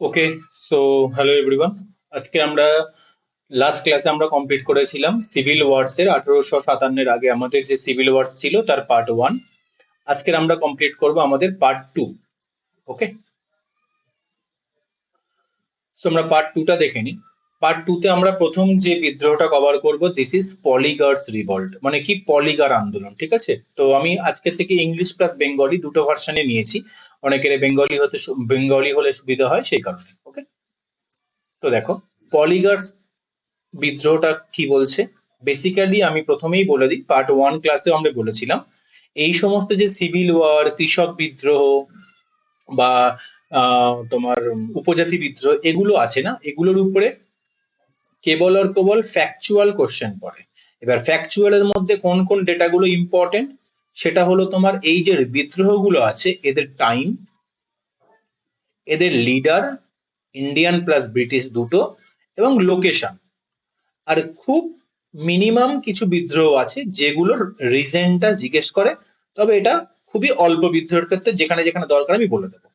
ওকে, so hello everyone. আজকে আমরা last ক্লাসে আমরা কমপ্লিট করেছিলাম সিভিল ওয়ার্স এর 1857-এর আগে আমাদের যে সিভিল ওয়ার্স ছিল তার পার্ট 1। আজকের আমরা কমপ্লিট করব আমাদের পার্ট 2। ওকে, সো আমরা পার্ট 2 টা দেখে নিই। পার্ট 2 তে আমরা প্রথম যে বিদ্রোহটা কভার করব, দিস ইজ পলিগার্স রিভল্ট, মানে কি পলিগার আন্দোলন। ঠিক আছে, তো আমি আজকে থেকে ইংলিশ প্লাস বেঙ্গলি দুটো ভার্সনে নিয়েছি। অনেকের বেঙ্গলি হলে সুবিধা হয় সেই কারণে। ওকে, তো দেখো পলিগার্স বিদ্রোহটা কি বলছে। বেসিক্যালি আমি প্রথমেই বলে দিই, পার্ট 1 ক্লাসে আমরা বলেছিলাম এই সমস্ত যে সিভিল ওয়ার, কৃষক বিদ্রোহ বা তোমার উপজাতি বিদ্রোহ এগুলো আছে না, এগুলোর উপরে কেবল আর কেবল ফ্যাকচুয়াল কোশ্চেন পড়ে। এবার ফ্যাকচুয়ালের মধ্যে কোন কোন ডেটাগুলো ইম্পর্টেন্ট, সেটা হলো তোমার এই যে বিদ্রোহগুলো আছে এদের টাইম, এদের লিডার, ইন্ডিয়ান প্লাস ব্রিটিশ দুটো, এবং লোকেশন। আর খুব মিনিমাম কিছু বিদ্রোহ আছে যেগুলোর রিজনটা জিজ্ঞেস করে, তবে এটা খুবই অল্প বিদ্রোহের ক্ষেত্রে, যেখানে যেখানে দরকার আমি বলে দেবো।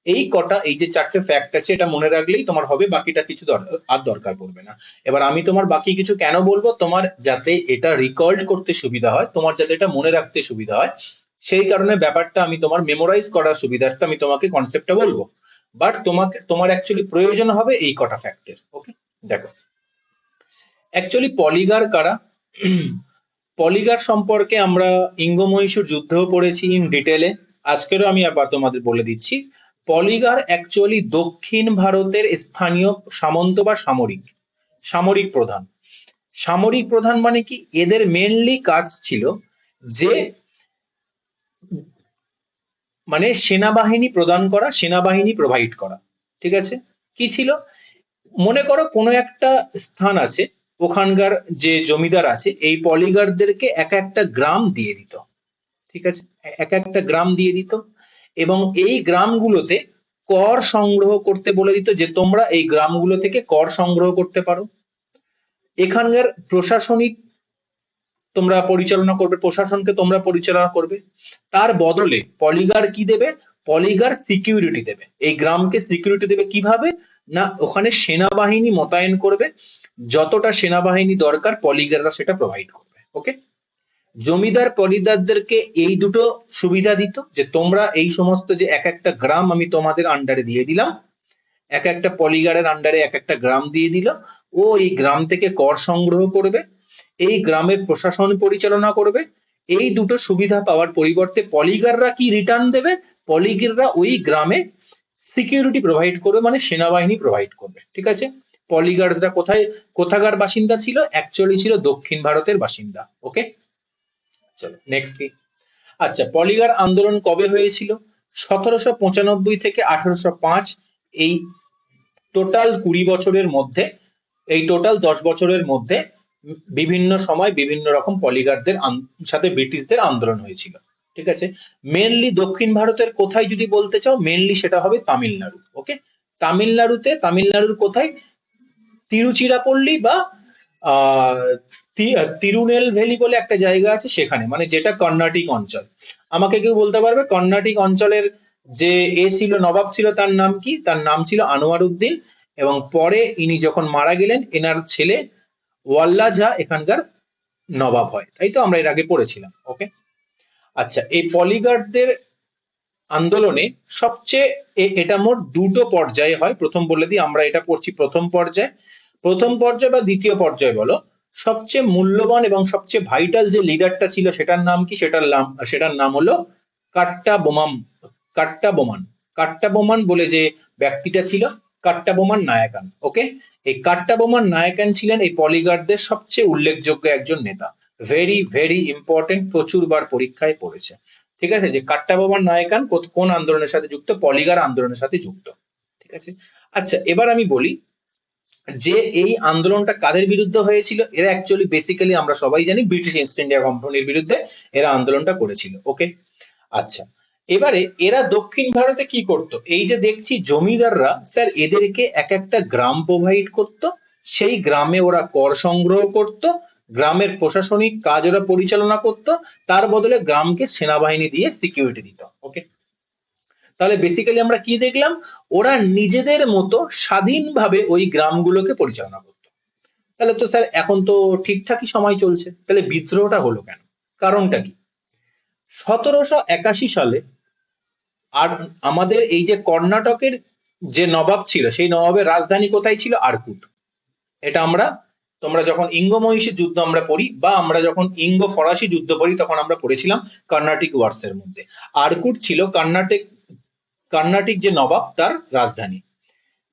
এই কটা, এই যে চারটে ফ্যাক্ট আছে, এটা মনে রাখলেই তোমার হবে, বাকিটা কিছু আর দরকার পড়বে না। এবার আমি তোমার বাকি কিছু কেন বলবো, তোমার যাতে এটা রিকল্ড করতে সুবিধা হয়, তোমার যাতে এটা মনে রাখতে সুবিধা হয়, সেই কারণে ব্যাপারটা আমি তোমার মেমোরাইজ করার সুবিধার্থে আমি তোমাকে কনসেপ্টটা বলবো। বাট তোমার অ্যাকচুয়ালি প্রয়োজন হবে এই কটা ফ্যাক্টের। ওকে, দেখো অ্যাকচুয়ালি পলিগার কারা। পলিগার সম্পর্কে আমরা ইঙ্গ-মহীশূর যুদ্ধও পড়েছি ইন ডিটেলে। আজকেরও আমি আবার তোমাদের বলে দিচ্ছি, পলিগার অ্যাকচুয়ালি দক্ষিণ ভারতের স্থানীয় সামন্ত বা সামরিক সামরিক প্রধান। সামরিক প্রধান মানে কি, এদের মেনলি কাজ ছিল যে মানে সেনাবাহিনী প্রদান করা, সেনাবাহিনী প্রোভাইড করা। ঠিক আছে, কি ছিল, মনে করো কোনো একটা স্থান আছে, ওখানকার যে জমিদার আছে এই পলিগারদেরকে এক একটা গ্রাম দিয়ে দিত। ঠিক আছে, এক একটা গ্রাম দিয়ে দিত, এবং এই গ্রামগুলোতে কর সংগ্রহ করতে বলে দিত, যে তোমরা এই গ্রামগুলো থেকে কর সংগ্রহ করতে পারো। এখানকার প্রশাসনিক তোমরা পরিচালনা করবে, প্রশাসনকে তোমরা পরিচালনা করবে। তার বদলে পলিগার কি দেবে, পলিগার সিকিউরিটি দেবে। এই গ্রামকে সিকিউরিটি দেবে কিভাবে, না ওখানে সেনাবাহিনী মোতায়েন করবে, যতটা সেনাবাহিনী দরকার পলিগাররা সেটা প্রোভাইড করবে। ওকে, জমিদার পলিদারদেরকে এই দুটো সুবিধা দিত, যে তোমরা এই সমস্ত যে এক একটা গ্রাম আমি তোমাদের আন্ডারে দিয়ে দিলাম, এক একটা পলিগারের আন্ডারে এক একটা গ্রাম দিয়ে দিল, ও এই গ্রাম থেকে কর সংগ্রহ করবে, এই গ্রামের প্রশাসন পরিচালনা করবে। এই দুটো সুবিধা পাওয়ার পরিবর্তে পলিগাররা কি রিটার্ন দেবে, পলিগাররা ওই গ্রামে সিকিউরিটি প্রোভাইড করবে, মানে সেনাবাহিনী প্রোভাইড করবে। ঠিক আছে, পলিগার্সরা কোথাকার বাসিন্দা ছিল, অ্যাকচুয়ালি ছিল দক্ষিণ ভারতের বাসিন্দা। ওকে, চলো নেক্সট কি। আচ্ছা, পলিগার আন্দোলন কবে হয়েছিল, 1795 থেকে 1805। এই টোটাল 20 বছরের মধ্যে, এই টোটাল 10 বছরের মধ্যে বিভিন্ন সময় বিভিন্ন রকম পলিগারদের সাথে ব্রিটিশদের আন্দোলন হয়েছিল। ঠিক আছে, মেনলি দক্ষিণ ভারতের কোথায় যদি বলতে চাও, মেনলি সেটা হবে তামিলনাড়ু। ওকে, তামিলনাড়ুর কোথায়, তিরুচিরাপল্লী বা আহ তিরুনেলভেলি বলে একটা জায়গা আছে সেখানে, মানে যেটা কর্ণাটিক অঞ্চল। আমাকে কেউ বলতে পারবে কর্ণাটিক অঞ্চলের যে ছিল, নবাব ছিল, তার নাম কি, তার নাম ছিল আনোয়ার উদ্দিন, এবং পরে ইনি যখন মারা গেলেন এনার ছেলে ওয়াল্লা ঝা এখানকার নবাব হয়, তাই তো আমরা এর আগে পড়েছিলাম। ওকে, আচ্ছা, এই পলিগারদের আন্দোলনে সবচেয়ে এটা মোট দুটো পর্যায়ে হয়। প্রথম বলে দিই, আমরা এটা পড়ছি প্রথম পর্যায় বা দ্বিতীয় পর্যায় বলো। সবচেয়ে মূল্যবান এবং সবচেয়ে ভাইটাল যে লিডারটা ছিল সেটার নাম কি, সেটার নাম হলো কাট্টাবোমান। কাট্টাবোমান বলে যে ব্যক্তিটা ছিল, কাট্টাবোমান নায়াকান। ওকে, এই কাট্টাবোমান নায়াকান ছিলেন এই পলিগারদের সবচেয়ে উল্লেখযোগ্য একজন নেতা। ভেরি ভেরি ইম্পর্টেন্ট, প্রচুর বার পরীক্ষায় পড়েছে। ঠিক আছে, যে কাট্টাবোমান নায়াকান কোন আন্দোলনের সাথে যুক্ত, পলিগার আন্দোলনের সাথে যুক্ত। ঠিক আছে, আচ্ছা এবার আমি বলি যে এই আন্দোলনটা কাদের বিরুদ্ধে হয়েছিল। এরা অ্যাকচুয়ালি বেসিক্যালি আমরা সবাই জানি ব্রিটিশ ইস্ট ইন্ডিয়া কোম্পানির বিরুদ্ধে এরা আন্দোলনটা করেছিল। ওকে, আচ্ছা এবারে এরা দক্ষিণ ভারতে কি করত, এই যে দেখছি জমিদাররা স্যার এদেরকে এক একটা গ্রাম প্রোভাইড করত, সেই গ্রামে ওরা কর সংগ্রহ করত, গ্রামের প্রশাসনিক কাজ ওরা পরিচালনা করত, তার বদলে গ্রামকে সেনাবাহিনী দিয়ে সিকিউরিটি দিত। ওকে, তাহলে বেসিক্যালি আমরা কি দেখলাম, ওরা নিজেদের মতো স্বাধীনভাবে ওই গ্রামগুলোকে পরিচালনা করতো। তাহলে তো স্যার এখন তো ঠিকঠাকই সময় চলছে, তাহলে বিদ্রোহটা হলো কেন, কারণটা কি? 1781 সালে আর আমাদের এই যে কর্ণাটকের যে নবাব ছিল, সেই নবাবের রাজধানী কোথায় ছিল? আরকুট। এটা আমরা, তোমরা যখন ইঙ্গ মহিষী যুদ্ধ আমরা পড়ি বা আমরা যখন ইঙ্গ ফরাসি যুদ্ধ পড়ি তখন আমরা পড়েছিলাম কর্ণাটিক ওয়ার্স এর মধ্যে। আরকুট ছিল কর্ণাটিক যে নবাব তার রাজধানী।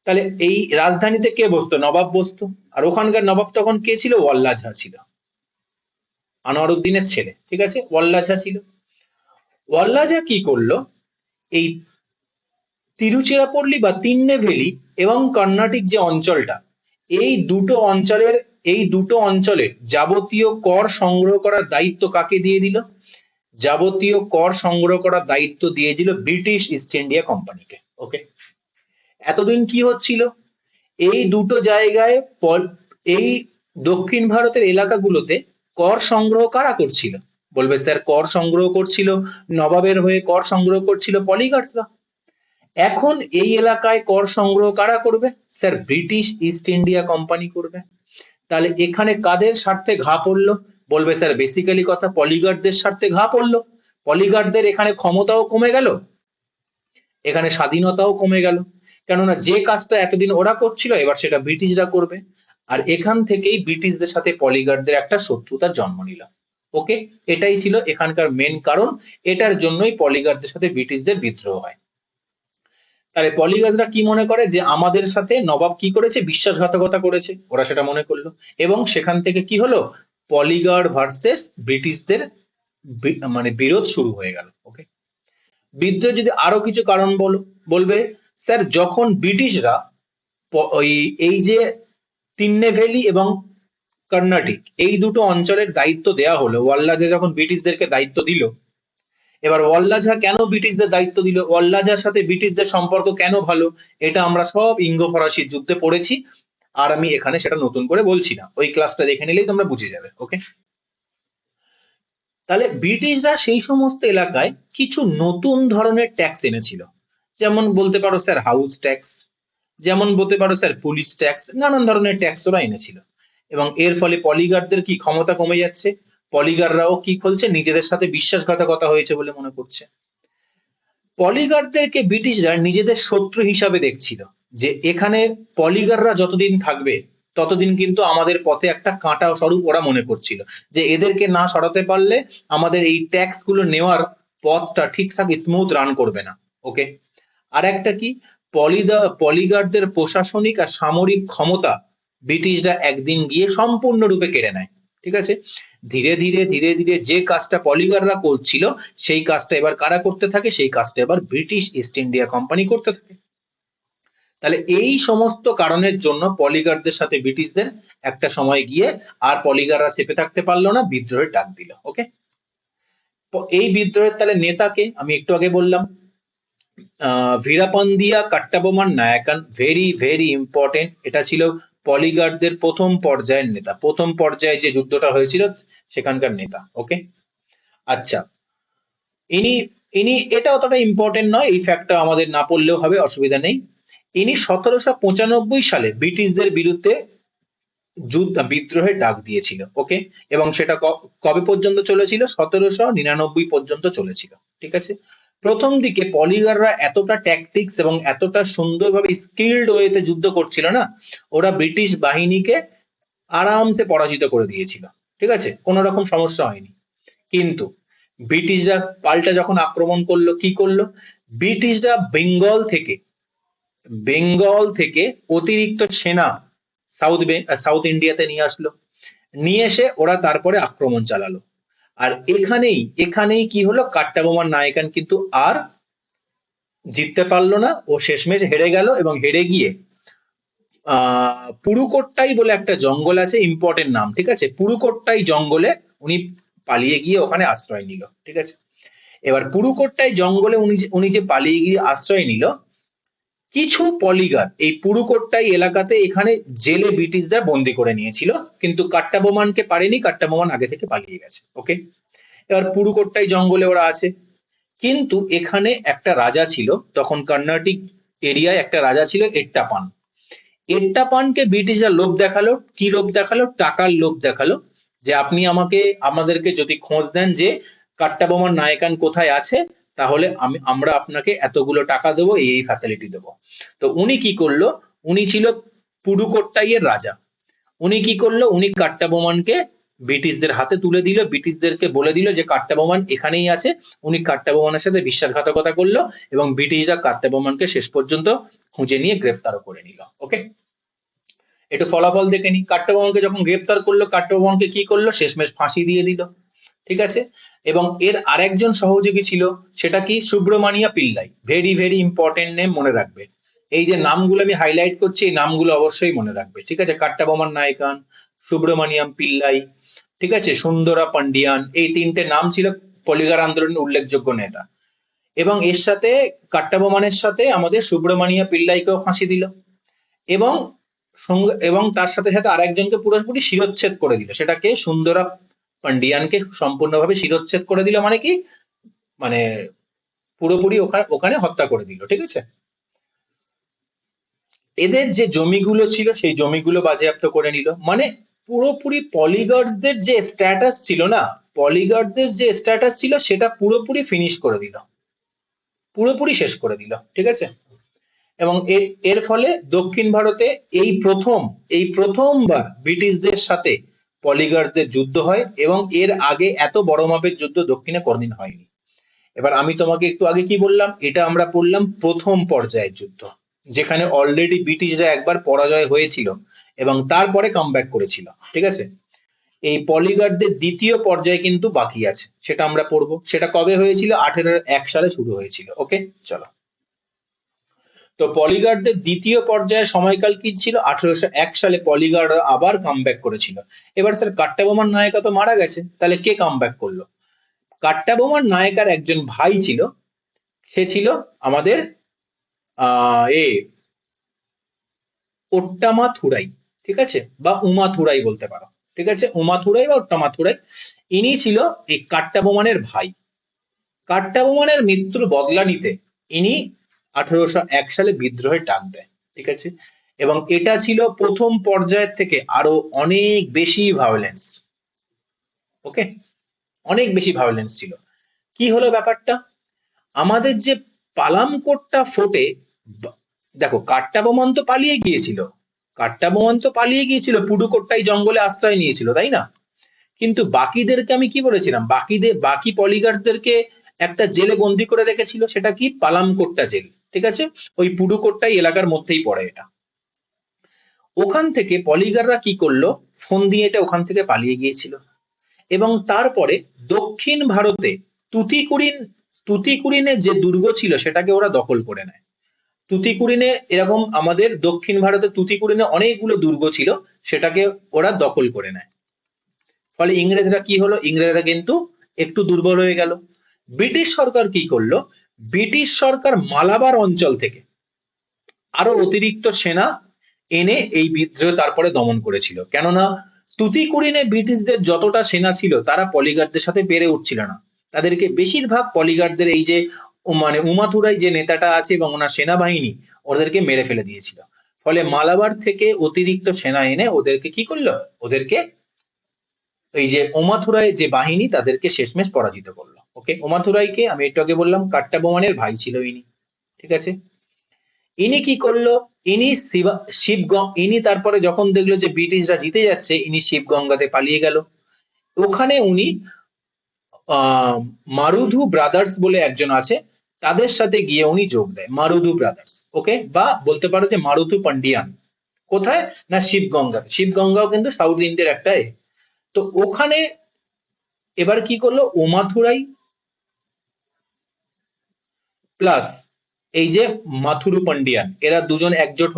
তাহলে এই রাজধানীতে কে বসতো? নবাব বসতো। আর ওখানকার নবাব তখন কে ছিল? ওয়াল্লা ঝা ছিল, আনোয়ার উদ্দিনের ছেলে, ঠিক আছে, ওয়াল্লা ঝা ছিল। ওয়াল্লা ঝা কি করলো, এই তিরুচিরাপল্লী বা তিন্নেভেলি এবং কর্ণাটিক যে অঞ্চলটা, এই দুটো অঞ্চলের যাবতীয় কর সংগ্রহ করার দায়িত্ব কাকে দিয়ে দিল? যাবতীয় কর সংগ্রহ করার দায়িত্ব দিয়ে দিল ব্রিটিশ ইস্ট ইন্ডিয়া কোম্পানিকে। ওকে, এতদিন কি হচ্ছিল, এই দুটো জায়গায় এই দক্ষিণ ভারতের এলাকাগুলোতে কর সংগ্রহ কারা করছিল? বলবে স্যার কর সংগ্রহ করছিল নবাবের হয়ে, কর সংগ্রহ করছিল পলিগার্সরা। এখন এই এলাকায় কর সংগ্রহ কারা করবে? Sir British east India company করবে। তাহলে এখানে কাদের স্বার্থে ঘা পড়লো? বলবে স্যার বেসিক্যালি কথা পলিগারদের স্বার্থে ঘা পড়লো। পলিগারদের এখানে ক্ষমতাও কমে গেল, এখানে স্বাধীনতাও কমে গেল, কেননা যে কাজটা এতদিন ওরা করছিল এবার সেটা ব্রিটিশরা করবে। আর এখান থেকেই ব্রিটিশদের সাথে পলিগারদের একটা শত্রুতার জন্ম নিল। ওকে, এটাই ছিল এখানকার মেন কারণ, এটার জন্যই পলিগারদের সাথে ব্রিটিশদের বিদ্রোহ হয়। তাহলে পলিগাসরা কি মনে করে যে আমাদের সাথে নবাব কি করেছে? বিশ্বাসঘাতকতা করেছে, ওরা সেটা মনে করলো। এবং সেখান থেকে কি হলো, পলিগার ভার্সেস ব্রিটিশদের মানে বিরোধ শুরু হয়ে গেল। ওকে, বিদ্রোহ যদি আরো কিছু কারণ বলবে স্যার যখন ব্রিটিশরা ওই এই যে তিন্নেভেলি এবং কর্ণাটিক এই দুটো অঞ্চলের দায়িত্ব দেয়া হলো, ওয়াল্লাজে যখন ব্রিটিশদেরকে দায়িত্ব দিল, এবার ওয়াল্লা ঝা কেন ব্রিটিশদের দায়িত্ব দিল, ওয়াল্লা ঝার সাথে ব্রিটিশদের সম্পর্ক কেন ভালো, এটা আমরা সব ইঙ্গ ফরাসি যুদ্ধে পড়েছি, আর আমি এখানে সেটা নতুন করে বলছি না, ওই ক্লাসটা দেখে নিলেই তোমরা বুঝে যাবে। ওকে, তাহলে ব্রিটিশরা সেই সমস্ত এলাকায় কিছু নতুন ধরনের ট্যাক্স এনেছিল, যেমন বলতে পারো স্যার হাউস ট্যাক্স, যেমন বলতে পারো স্যার পুলিশ ট্যাক্স, নানান ধরনের ট্যাক্স ওরা এনেছিল। এবং এর ফলে পলিগারদের কি ক্ষমতা কমে যাচ্ছে, পলিগাররাও কি বলছে, নিজেদের সাথে বিশ্বাসঘাতকতা হয়েছে বলে মনে করছে। পলিগারদেরকে ব্রিটিশরা নিজেদের শত্রু হিসাবে দেখছিল, যে এখানে পলিগাররা যতদিন থাকবে ততদিন কিন্তু আমাদের পথে একটা কাঁটা স্বরূপ ওরা মনে করছিল, যে এদেরকে না সরাতে পারলে আমাদের এই ট্যাক্স গুলো নেওয়ার পথটা ঠিকঠাক স্মুথ রান করবে না। ওকে, আর একটা কি, পলিগারদের প্রশাসনিক আর সামরিক ক্ষমতা ব্রিটিশরা একদিন গিয়ে সম্পূর্ণরূপে কেড়ে নেয়। ঠিক আছে, ধীরে ধীরে ধীরে ধীরে যে কাজটা পলিগাররা করছিল সেই কাজটা এবার কারা করতে থাকে, সেই কাজটা এবার ব্রিটিশ ইস্ট ইন্ডিয়া কোম্পানি করতে থাকে। তাহলে এই সমস্ত কারণের জন্য পলিগারদের সাথে ব্রিটিশদের একটা সময় গিয়ে আর পলিগাররা চেপে থাকতে পারলো না, বিদ্রোহের ডাক দিল। ওকে, এই বিদ্রোহের তাহলে নেতাকে আমি একটু আগে বললাম, ভীরাপান্দিয়া কাট্টাবোমান নায়াকান, ভেরি ভেরি ইম্পর্টেন্ট, এটা ছিল পলিগারদের প্রথম পর্যায়ের নেতা, প্রথম পর্যায়ে যে যুদ্ধটা হয়েছিল সেখানকার নেতা। ওকে, আচ্ছা, ইনি ইনি এটা অতটা ইম্পর্টেন্ট নয়, এই ফ্যাক্টটা আমাদের না পড়লেও হবে, অসুবিধা নেই। ইনি 1795 সালে ব্রিটিশদের বিরুদ্ধে বিদ্রোহের ডাক দিয়েছিল। ওকে, এবং সেটা কবে পর্যন্ত চলেছিল? 1799 পর্যন্ত চলেছিল। ঠিক আছে, প্রথম দিকে পলিগাররা এতটা ট্যাকটিক্স এবং এতটা সুন্দরভাবে স্কিলড ওয়েতে যুদ্ধ করছিল না, ওরা ব্রিটিশ বাহিনীকে আরামসে পরাজিত করে দিয়েছিল। ঠিক আছে, কোনো রকম সমস্যা হয়নি। কিন্তু ব্রিটিশরা পাল্টা যখন আক্রমণ করলো, কি করলো, ব্রিটিশরা বেঙ্গল থেকে অতিরিক্ত সেনা সাউথ ইন্ডিয়াতে নিয়ে আসলো, নিয়ে এসে ওরা তারপরে আক্রমণ চালালো। আর এখানেই কি হলো, কাট্টাবোমান নায়কান কিন্তু আর জিততে পারলো না, ও শেষমেশ হেরে গেল, এবং হেরে গিয়ে পুরুকোট্টাই বলে একটা জঙ্গল আছে, ইম্পর্টেন্ট নাম, ঠিক আছে, পুরুকোট্টাই জঙ্গলে উনি পালিয়ে গিয়ে ওখানে আশ্রয় নিল। ঠিক আছে, এবার পুরুকোট্টাই জঙ্গলে উনি যে পালিয়ে গিয়ে আশ্রয় নিল, কিছু পলিগার এই পুরুকোট্টাই এলাকাতে এখানে জেলে ব্রিটিশরা বন্দি করে নিয়েছিল, কিন্তু কাট্টাবোমানকে পারেনি, কাট্টাবোমান আগে থেকে পালিয়ে গেছে। ওকে, এবার পুরুকোট্টাই জঙ্গলে ওরা আছে, কিন্তু এখানে একটা রাজা ছিল, তখন কর্ণাটিক এরিয়ায় একটা রাজা ছিল এট্টাপান। এট্টাপানকে ব্রিটিশরা লোভ দেখালো, কি লোভ দেখালো? টাকার লোভ দেখালো, যে আপনি আমাদেরকে যদি খোঁজ দেন যে কাট্টাবোমার নায়কান কোথায় আছে, তাহলে আমরা আপনাকে এতগুলো টাকা দেবো, এই ফ্যাসিলিটি দেবো। তো উনি কি করলো? উনি ছিল পুডুকোট্টাইয়ের রাজা। উনি কি করলো? উনি কাট্টাবোমানকে ব্রিটিশদের হাতে তুলে দিল, ব্রিটিশদেরকে বলে দিল যে কাট্টাবোমান এখানেই আছে। উনি কাট্টাবোমানের সাথে বিশ্বাসঘাতকতা করলো এবং ব্রিটিশরা কাট্টাবোমানকে শেষ পর্যন্ত খুঁজে নিয়ে গ্রেফতারও করে নিল। ওকে, একটু ফলাফল দেখে নি। কাট্টাবোমানকে যখন গ্রেফতার করলো, কাট্টাবোমানকে কি করলো? শেষমেশ ফাঁসি দিয়ে দিল। ঠিক আছে, এবং এর আরেকজন সহযোগী ছিল, সেটা কি? Subramania Pillai. Very very important name, মনে রাখবে। এই যে নামগুলো আমি হাইলাইট করছি, এই নামগুলো অবশ্যই মনে রাখবে। ঠিক আছে, কাট্টাবোমান নায়কান, সুব্রমণিয়াম পিল্লাই, ঠিক আছে, সুন্দরা পান্ডিয়ান, এই তিনটে নাম ছিল পলিগার আন্দোলনের উল্লেখযোগ্য নেতা। এবং এর সাথে কাট্টাবোমানের সাথে আমাদের সুব্রমণিয়া পিল্লাইকেও ফাঁসি দিল, এবং এবং তার সাথে সাথে আরেকজনকে পুরোপুরি শিরচ্ছেদ করে দিল, সেটাকে সুন্দরা পান্ডিয়ানকে সম্পূর্ণভাবে শিরচ্ছেদ করে দিল। মানে কি? মানে পুরোপুরি ওখানে হত্যা করে দিল। ঠিক আছে, এদের যে জমিগুলো ছিল সেই জমিগুলো বাজেয়াপ্ত করে নিল। মানে পুরোপুরি পলিগার্ডসদের যে স্ট্যাটাস ছিল না, পলিগার্ডদের যে স্ট্যাটাস ছিল সেটা পুরোপুরি ফিনিশ করে দিল, পুরোপুরি শেষ করে দিল। ঠিক আছে, এবং এর ফলে দক্ষিণ ভারতে এই প্রথমবার ব্রিটিশদের সাথে পলিগার্ডদের যুদ্ধ হয়, এবং এর আগে এত বড় মাপের যুদ্ধ দক্ষিণে কোনদিন হয়নি। এবার আমি তোমাকে একটু আগে কি বললাম? এটা আমরা পড়লাম প্রথম পর্যায়ের যুদ্ধ, যেখানে অলরেডি ব্রিটিশরা একবার পরাজয় হয়েছিল এবং তারপরে কামব্যাক করেছিল। ঠিক আছে, এই পলিগার্ডদের দ্বিতীয় পর্যায়ে কিন্তু বাকি আছে, সেটা আমরা পড়বো। সেটা কবে হয়েছিল? 1801 সালে শুরু হয়েছিল। ওকে, চলো। তো পলিগার্ডদের দ্বিতীয় পর্যায়ের সময়কাল কি ছিল? 1801 সালে পলিগার্ডরা আবার কামব্যাক করেছিল। এবার স্যার, কাট্টাবোমার নায়িকা তো মারা গেছে, তাহলে কে কামব্যাক করলো? কাট্টাবোমার নায়িকার একজন ভাই ছিল, সে ছিল আমাদের এ ওট্টামা থুরাই। ঠিক আছে, বা উমা থুরাই বলতে পারো। ঠিক আছে, উমা থুরাই বা ওট্টামা থুরাই, ইনি ছিল এই কাট্টাবোমানের ভাই। কাট্টাবোমানের মৃত্যুর বদলা নিতে ইনি 1801 সালে বিদ্রোহের ডাক দেয়। ঠিক আছে, এবং এটা ছিল প্রথম পর্যায়ের থেকে আরো অনেক বেশি ভায়োলেন্স। ওকে, অনেক বেশি ভায়োলেন্স ছিল। কি হলো ব্যাপারটা? আমাদের যে পালামকোটটা ফোর্টে, দেখো, কাট্টাবোমান তো পালিয়ে গিয়েছিল, পুডুকোট্টাই জঙ্গলে আশ্রয় নিয়েছিল, তাই না? কিন্তু বাকিদেরকে আমি কি বলেছিলাম? বাকি পলিগার্ডসদেরকে একটা জেলে বন্দি করে রেখেছিল, সেটা কি? পালামকোট্টা জেল। ঠিক আছে, ওই পুডুকোট্টাই এলাকার মধ্যেই পড়ে এটা। ওখান থেকে পলিগাররা কি করলো? ফোন দিয়ে এটা ওখান থেকে পালিয়ে গিয়েছিল, এবং তারপরে দক্ষিণ ভারতে তুতিকুরিন তুতিকুরিনে যে দুর্গ ছিল সেটাকে ওরা দখল করে নেয়। তুতিকুরিনে এরকম আমাদের দক্ষিণ ভারতে তুতিকুরিনে অনেকগুলো দুর্গ ছিল, সেটাকে ওরা দখল করে নেয়। ফলে ইংরেজরা কি হলো? ইংরেজরা কিন্তু একটু দুর্বল হয়ে গেল। ব্রিটিশ সরকার কি করলো? ব্রিটিশ সরকার মালাবার অঞ্চল থেকে আরো অতিরিক্ত সেনা এনে এই বিদ্রোহ তারপরে দমন করেছিল। কেননা তুতিকুরিনে ব্রিটিশদের যতটা সেনা ছিল তারা পলিগারদের সাথে পেরে উঠছিল না। তাদেরকে বেশিরভাগ পলিগারদের এই যে মানে উমাথুরাই যে নেতাটা আছে এবং ওনার সেনাবাহিনী ওদেরকে মেরে ফেলে দিয়েছিল। ফলে মালাবার থেকে অতিরিক্ত সেনা এনে ওদেরকে কি করলো? ওদেরকে এই যে ওমাথুরাই যে বাহিনী তাদেরকে শেষমেশ পরাজিত করলো। ওকে, ওমাথুরাইকে আমি একটু আগে বললাম কাট্টাবোমানের ভাই ছিল ইনি। ঠিক আছে, ইনি কি করলো? ইনি তারপরে যখন দেখলো যে ব্রিটিশরা জিতে যাচ্ছে, ইনি শিবগঙ্গাতে পালিয়ে গেল। ওখানে উনি মারুধু ব্রাদার্স বলে একজন আছে, তাদের সাথে গিয়ে উনি যোগ দেয়, মারুধু ব্রাদার্স। ওকে, বা বলতে পারো যে মারুথু পান্ডিয়ান। কোথায়? না শিবগঙ্গা। শিবগঙ্গাও কিন্তু সাউথ ইন্ডিয়ার একটা তো ওখানে এবার কি করলো? ওমাথুরাই প্লাস এই যে মাথুরু পান্ডিয়ান, এরা দুজন একজোট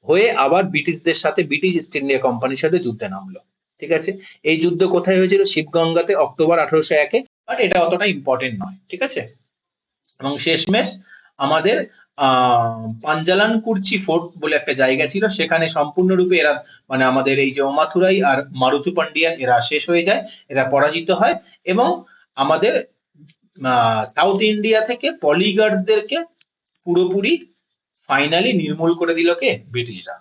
হয়ে আবার ব্রিটিশদের সাথে, ব্রিটিশ ইস্ট ইন্ডিয়া কোম্পানির সাথে যুদ্ধে নামলো। ঠিক আছে, এই যুদ্ধ কোথায় হয়েছিল? শিবগঙ্গাতে, অক্টোবর 1801-এ। বাট এটা অতটা ইম্পর্টেন্ট নয়। ঠিক আছে, এবং শেষমেশ আমাদের পাঞ্জালান কুর্চি ফোর্ট বলে একটা জায়গা ছিল, সেখানে সম্পূর্ণরূপে এরা মানে আমাদের এই যে ওমাথুরাই আর মারুথু পান্ডিয়ান এরা শেষ হয়ে যায়, এরা পরাজিত হয়, এবং আমাদের সাউথ ইন্ডিয়া থেকে পলিগার্ডদেরকে পুরোপুরি ফাইনালি নির্মূল করে দিল কে? ব্রিটিশরা।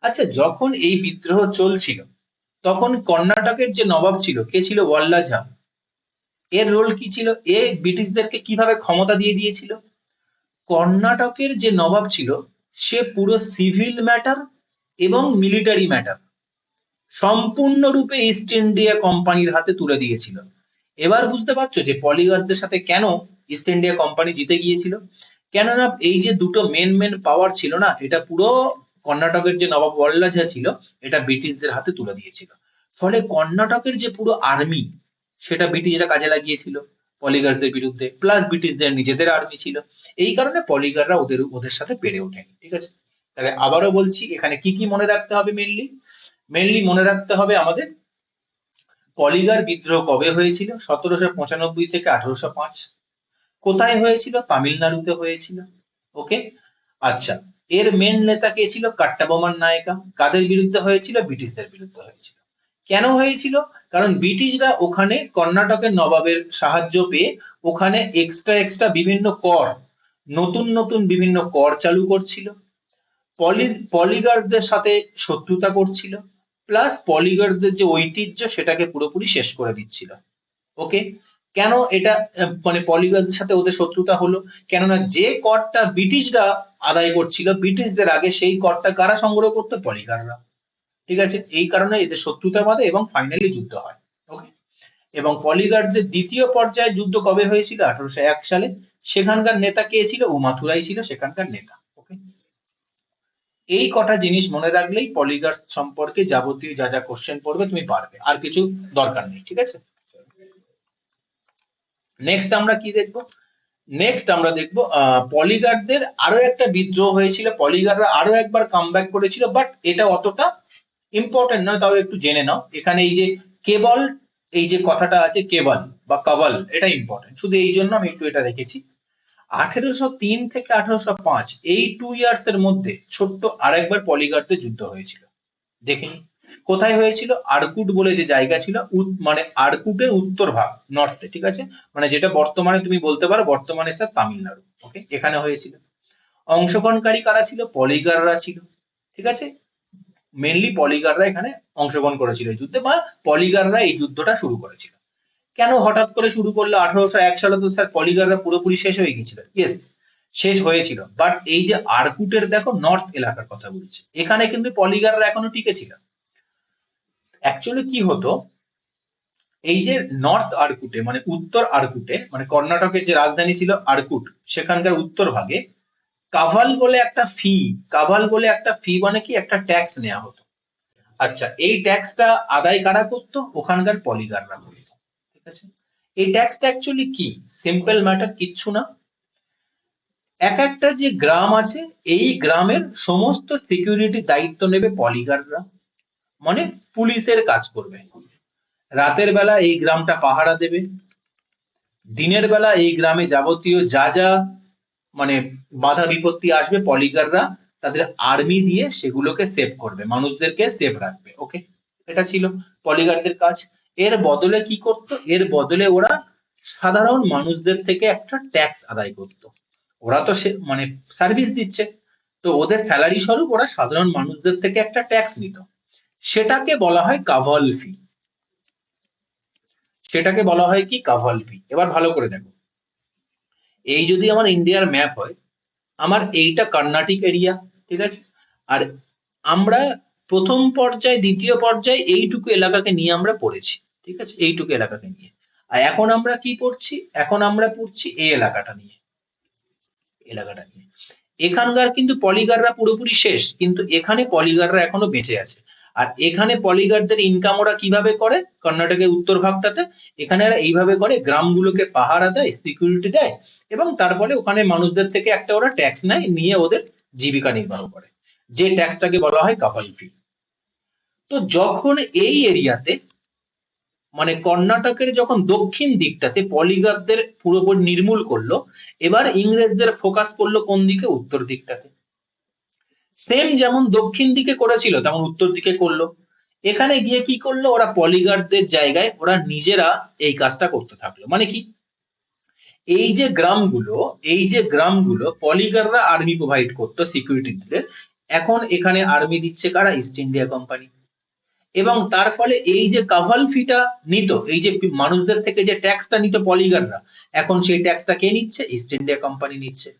আচ্ছা, যখন এই বিদ্রোহ চলছিল তখন কর্ণাটকের যে নবাব ছিল, কে ছিল? ওয়াল্লাজা। এর রোল কি ছিল? এ ব্রিটিশদেরকে কিভাবে ক্ষমতা দিয়ে দিয়েছিল? কর্ণাটকের যে নবাব ছিল সে পুরো সিভিল ম্যাটার এবং মিলিটারি ম্যাটার সম্পূর্ণরূপে ইস্ট ইন্ডিয়া কোম্পানির হাতে তুলে দিয়েছিল। এবার বুঝতে পারছো যে পলিগারদের সাথে কেন ইস্ট ইন্ডিয়া কোম্পানি জিতে গিয়েছিল? কেননা এই যে দুটো মেন পাওয়ার ছিল না, এটা পুরো কর্ণাটকের যে নবাব ওয়াল্লাজা ছিল এটা ব্রিটিশদের হাতে তুলে দিয়েছিল। ফলে কর্ণাটকের যে পুরো আর্মি সেটা ব্রিটিশরা কাজে লাগিয়েছিল পলিগারদের বিরুদ্ধে, প্লাস ব্রিটিশদের নিজেদের আর্মি ছিল। এই কারণে পলিগাররা ওদের সাথে পেরে ওঠেনি। ঠিক আছে, তাহলে আবারও বলছি এখানে কি কি মনে রাখতে হবে? মেনলি মনে রাখতে হবে আমাদের পলিগার বিদ্রোহ কবে হয়েছিল? 1795 থেকে 1805। কোথায় হয়েছিল? তামিলনাড়ুতে হয়েছিল। ওকে, আচ্ছা, এর মেন নেতা কে ছিল? কাট্টাবোমান নায়কা। কাদের বিরুদ্ধে হয়েছিল? ব্রিটিশদের বিরুদ্ধে হয়েছিল। কেন হয়েছিল? কারণ ব্রিটিশরা ওখানে কর্ণাটকের নবাবের সাহায্য পেয়ে ওখানে এক্সট্রা বিভিন্ন কর, নতুন বিভিন্ন কর চালু করছিল, পলিগারদের সাথে শত্রুতা করছিল, প্লাস পলিগারদের যে ঐতিহ্য সেটাকে পুরোপুরি শেষ করে দিচ্ছিল। ওকে, কেন এটা মানে পলিগারদের সাথে ওদের শত্রুতা হলো? কেননা যে করটা ব্রিটিশরা আদায় করছিল ব্রিটিশদের আগে, সেই করটা কারা সংগ্রহ করতো? পলিগাররা। ঠিক আছে, এই কারণে এদের শত্রুতা বাঁধে এবং ফাইনালি যুদ্ধ হয়। ওকে, এবং পলিগারদের দ্বিতীয় পর্যায়ে যুদ্ধ কবে হয়েছিল? 1801 সালে। সেখানকার নেতা কে ছিল? উমাথুরাই ছিল সেখানকার নেতা। ওকে, এই কটা জিনিস মনে রাখলেই পলিগার্স সম্পর্কে যাবতীয় যা যা কোশ্চেন পড়বে তুমি পারবে, আর কিছু দরকার নেই। ঠিক আছে, নেক্সট আমরা কি দেখবো? নেক্সট আমরা দেখবো পলিগারদের আরো একটা বিদ্রোহ হয়েছিল, পলিগাররা আরো একবার কামব্যাক করেছিল, বাট এটা অতটা ইম্পর্টেন্ট নয়, তাও একটু জেনে নাও। এখানে এই যে কেবল, এই যে কথাটা আছে কেবল বা কাবল, এটা ইম্পর্টেন্ট, শুধু এই জন্য আমি একটু এটা রেখেছি। 1803 থেকে 1805 এই 2 ইয়ার্স এর মধ্যে ছোট্ট আরেকবার পলিগারদের যুদ্ধ হয়েছিল। দেখিনি কোথায় হয়েছিল? আরকুট বলে যে জায়গা ছিল, মানে আরকুটের উত্তর ভাগ, নর্থে। ঠিক আছে, মানে যেটা বর্তমানে তুমি বলতে পারো বর্তমানে স্যার তামিলনাড়ু। ওকে, এখানে হয়েছিল। অংশগ্রহণকারী কারা ছিল? পলিগাররা ছিল। ঠিক আছে, মেনলি পলিগাররা এখানে অংশগ্রহণ করেছিল এই যুদ্ধে, বা পলিগাররা এই যুদ্ধটা শুরু করেছিল। কেন হঠাৎ করে শুরু করলো? 1801 সালে তো স্যার পলিগাররা পুরোপুরি শেষ হয়ে গেছিল। ইয়েস, শেষ হয়েছিল, বাট এই যে আরকুটের দেখো নর্থ এলাকার কথা বলছে, এখানে কিন্তু পলিগাররা এখনো টিকে ছিল। অ্যাকচুয়ালি কি হতো, এই যে নর্থ আরকুটে মানে উত্তর আরকুটে, মানে কর্ণাটকের যে রাজধানী ছিল আরকুট, সেখানকার উত্তর ভাগে কাভাল বলে একটা ফি, কাভাল বলে একটা ফি মানে কি একটা ট্যাক্স নেওয়া হতো। আচ্ছা, এই ট্যাক্সটা আদায় কারা করতো? ওখানকার পলিগাররা করতো। ঠিক আছে, এই ট্যাক্সটা অ্যাকচুয়ালি কি? সিম্পল ম্যাটার, কিচ্ছু না। এক একটা যে গ্রাম আছে, এই গ্রামের সমস্ত সিকিউরিটি দায়িত্ব নেবে পলিগাররা, মানে পুলিশের কাজ করবে। রাতের বেলা এই গ্রামটা পাহারা দেবে, দিনের বেলা এই গ্রামে যাবতীয় যা যা মানে বাধা বিপত্তি আসবে পলিগাররা তাদের আর্মি দিয়ে সেগুলোকে সেভ করবে, মানুষদেরকে সেভ রাখবে। ওকে, এটা ছিল পলিগারদের কাজ। এর বদলে কি করতো? এর বদলে ওরা সাধারণ মানুষদের থেকে একটা ট্যাক্স আদায় করতো। ওরা তো সে মানে সার্ভিস দিচ্ছে, তো ওদের স্যালারি স্বরূপ ওরা সাধারণ মানুষদের থেকে একটা ট্যাক্স নিত। সেটাকে বলা হয় কাভাল ফি। সেটাকে বলা হয় কি? কাভাল ফি। এবার ভালো করে দেখো, এই যদি আমার ইন্ডিয়ার ম্যাপ হয়, আমার এইটা কর্ণাটিক এরিয়া। ঠিক আছে, আর আমরা প্রথম পর্যায়ে দ্বিতীয় পর্যায়ে এইটুকু এলাকাকে নিয়ে আমরা পড়েছি। ঠিক আছে, এইটুকু এলাকাকে নিয়ে। আর এখন আমরা কি পড়ছি? এখন আমরা পড়ছি এই এলাকাটা নিয়ে, এলাকাটা নিয়ে। এখানকার কিন্তু পলিগাররা পুরোপুরি শেষ, কিন্তু এখানে পলিগাররা এখনো বেঁচে আছে। আর এখানে পলিগারদের ইনকাম ওরা কিভাবে করে? কর্ণাটকের উত্তর ভাগটাতে এখানে এরা এইভাবে করে, গ্রামগুলোকে পাহারা দেয়, সিকিউরিটি দেয়, এবং তারপরে ওখানে মানুষদের থেকে একটা ওরা ট্যাক্স নেয়, নিয়ে ওদের জীবিকা নির্বাহ করে, যে ট্যাক্সটাকে বলা হয় কাপাল ফি। তো যখন এই এরিয়াতে মানে কর্ণাটকের যখন দক্ষিণ দিকটাতে পলিগারদের পুরোপুরি নির্মূল করলো, এবার ইংরেজদের ফোকাস করলো কোন দিকে? উত্তর দিকটাতে। সেম যেমন দক্ষিণ দিকে করেছিল তেমন উত্তর দিকে করলো। এখানে গিয়ে কি করলো? ওরা পলিগারদের জায়গায় ওরা নিজেরা এই কাজটা করতে থাকলো। মানে কি? এই যে গ্রামগুলো পলিগাররা আর্মি প্রোভাইড করতো সিকিউরিটি দিতে, এখন এখানে আর্মি দিচ্ছে কারা? East India company. এবং তার ফলে এই যে কাভাল ফিটা নিত, এই যে মানুষদের থেকে যে ট্যাক্সটা নিত পলিগাররা, এখন সেই ট্যাক্সটা কে নিচ্ছে? ইস্ট ইন্ডিয়া কোম্পানি নিচ্ছে।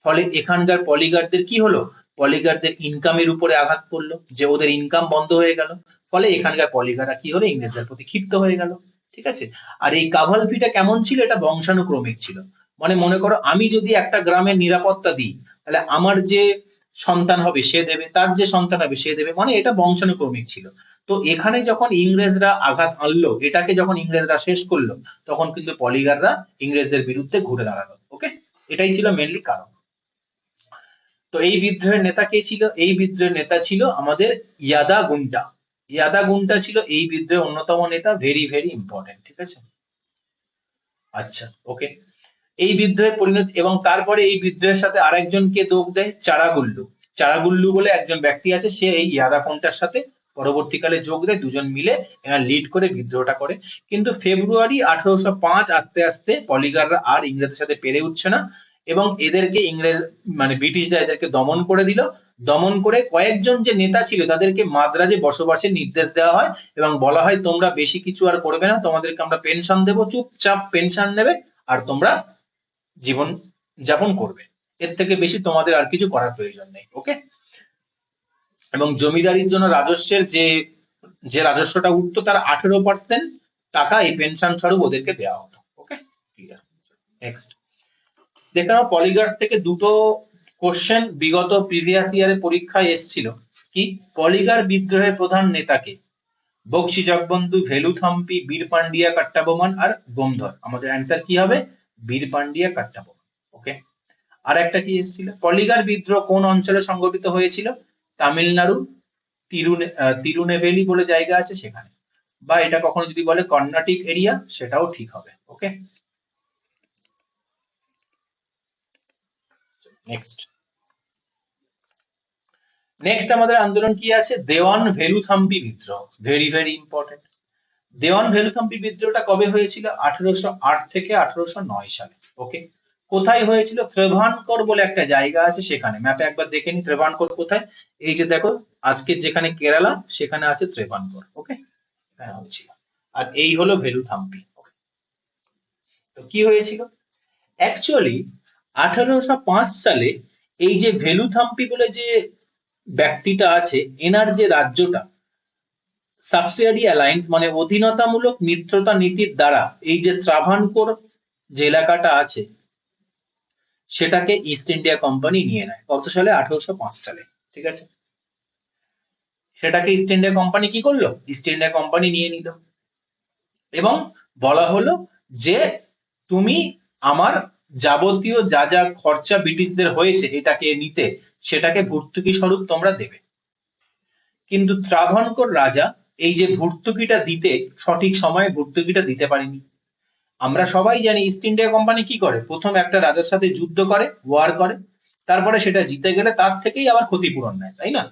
ফলে এখানকার পলিগারদের কি হলো? পলিগারদের ইনকামের উপরে আঘাত পড়লো, যে ওদের ইনকাম বন্ধ হয়ে গেল। ফলে এখানকার পলিগাররা কি হলো? ইংরেজদের প্রতি ক্ষিপ্ত হয়ে গেল। ঠিক আছে। আর এই কাভাল ফিটা কেমন ছিল? এটা বংশানুক্রমিক ছিল। মানে মনে করো আমি যদি একটা গ্রামের নিরাপত্তা দিই, তাহলে আমার যে সন্তান হবে সে দেবে, তার যে সন্তান হবে সে দেবে, মানে এটা বংশানুক্রমিক ছিল। তো এখানে যখন ইংরেজরা আঘাত আনলো, এটাকে যখন ইংরেজরা শেষ করলো, তখন কিন্তু পলিগাররা ইংরেজদের বিরুদ্ধে ঘুরে দাঁড়ালো। ওকে, এটাই ছিল মেনলি কারণ। তো এই বিদ্রোহের নেতা কে ছিল? এই বিদ্রোহের নেতা ছিল আমাদের ইয়াদা গুন্টা। ইয়াদা গুন্টা ছিল এই বিদ্রোহের অন্যতম নেতা, ভেরি ভেরি ইম্পর্টেন্ট। ঠিক আছে, আচ্ছা, ওকে। এই বিদ্রোহের পরিণতি, এবং তারপরে এই বিদ্রোহের সাথে আরেকজনকে যোগ দেয় চারাগুল্লু। চারাগুল্লু বলে একজন ব্যক্তি আছে, সে এই ইয়াদা কোন্টার সাথে পরবর্তীকালে যোগ দেয়, দুজন মিলে লিড করে বিদ্রোহটা করে। কিন্তু ফেব্রুয়ারি 1805 আস্তে আস্তে পলিগাররা আর ইংরেজের সাথে পেরে উঠছে না, এবং এদেরকে ইংরেজ মানে ব্রিটিশরা এদেরকে দমন করে দিল। দমন করে কয়েকজন যে নেতা ছিল তাদেরকে মাদ্রাজে বসবাসের নির্দেশ দেওয়া হয়, এবং বলা হয় তোমরা বেশি কিছু আর করবে না, তোমাদেরকে আমরা পেনশন দেবো, চুপচাপ পেনশন নেবে আর তোমরা জীবন যাপন করবে, এর থেকে বেশি তোমাদের আর কিছু করার প্রয়োজন নেই। ওকে। এবং জমিদারির জন্য রাজস্বের যে যে রাজস্বটা উঠতো তার 18% টাকা এই পেনশন স্বরূপ ওদেরকে দেওয়া হতো। ওকে, নেক্সট দেখতে পাবো পলিগার্স থেকে দুটো কোশ্চেন বিগত প্রিভিয়াস ইয়ারে পরীক্ষায় এসেছিল। কি? পলিগার বিদ্রোহের প্রধান নেতাকে? বক্সি জগবন্ধু, ভেলুথাম্পি, বীর পান্ডিয়া কাট্টাবোমান আর গোমধর। আমাদের অ্যান্সার কি হবে? বীর পান্ডিয়া কাট্টাবোমান। ওকে। আর একটা কি এসেছিল? পলিগার বিদ্রোহ কোন অঞ্চলে সংগঠিত হয়েছিল? তামিলনাড়ু, তিরুনেভেলি বলে জায়গা আছে সেখানে, বা এটা কখনো যদি বলে কর্ণাটিক এরিয়া, সেটাও ঠিক হবে। ওকে, নেক্সট নেক্সট আমাদের আন্দোলন কি আছে? দেওয়ান ভেলুথাম্পি বিদ্রোহ, ভেরি ভেরি ইম্পর্টেন্ট। দেওয়ান ভেলুথাম্পি বিদ্রোহটা কবে হয়েছিল? 1808 থেকে 1809 সালে। ওকে, কোথায় হয়েছিল? ত্রেভানকর বলে একটা জায়গা আছে সেখানে। ম্যাপে একবার দেখে নি ত্রেভানকর কোথায়। এই যে দেখো, আজকে যেখানে কেরালা সেখানে আছে ত্রেভানকর। ওকে, হ্যাঁ হয়েছিল। আর এই হলো ভেলুথাম্পি। তো কি হয়েছিল? অ্যাকচুয়ালি 1805 সালে এই যে ভেলুথাম্পি বলে যে ব্যক্তিটা আছে, এনার যে রাজ্যটা সাবসিডিয়ারি অ্যালায়েন্স মানে অধীনতামূলক মিত্রতা নীতির দ্বারা এই যে ত্রাভানকোর যে এলাকাটা আছে সেটাকে ইস্ট ইন্ডিয়া কোম্পানি নিয়ে নেয়। কত সালে? 1805 সালে। ঠিক আছে, সেটাকে ইস্ট ইন্ডিয়া কোম্পানি কি করলো? ইস্ট ইন্ডিয়া কোম্পানি নিয়ে নিল, এবং বলা হলো যে তুমি আমার যাবতীয় যা যা খরচা ব্রিটিশদের হয়েছে এটাকে নিতে, সেটাকে ভর্তুকি স্বরূপ তোমরা দেবে। কিন্তু ত্রাভানকোর রাজা এই যে ভর্তুকিটা দিতে, সঠিক সময়ে ভর্তুকিটা দিতে পারেনি। আমরা সবাই জানি ইস্ট ইন্ডিয়া কোম্পানি কি করে, প্রথম একটা রাজার সাথে যুদ্ধ করে, ওয়ার করে, তারপরে সেটা জিতে গেলে তার থেকেই আবার ক্ষতিপূরণ নেয়, তাই না?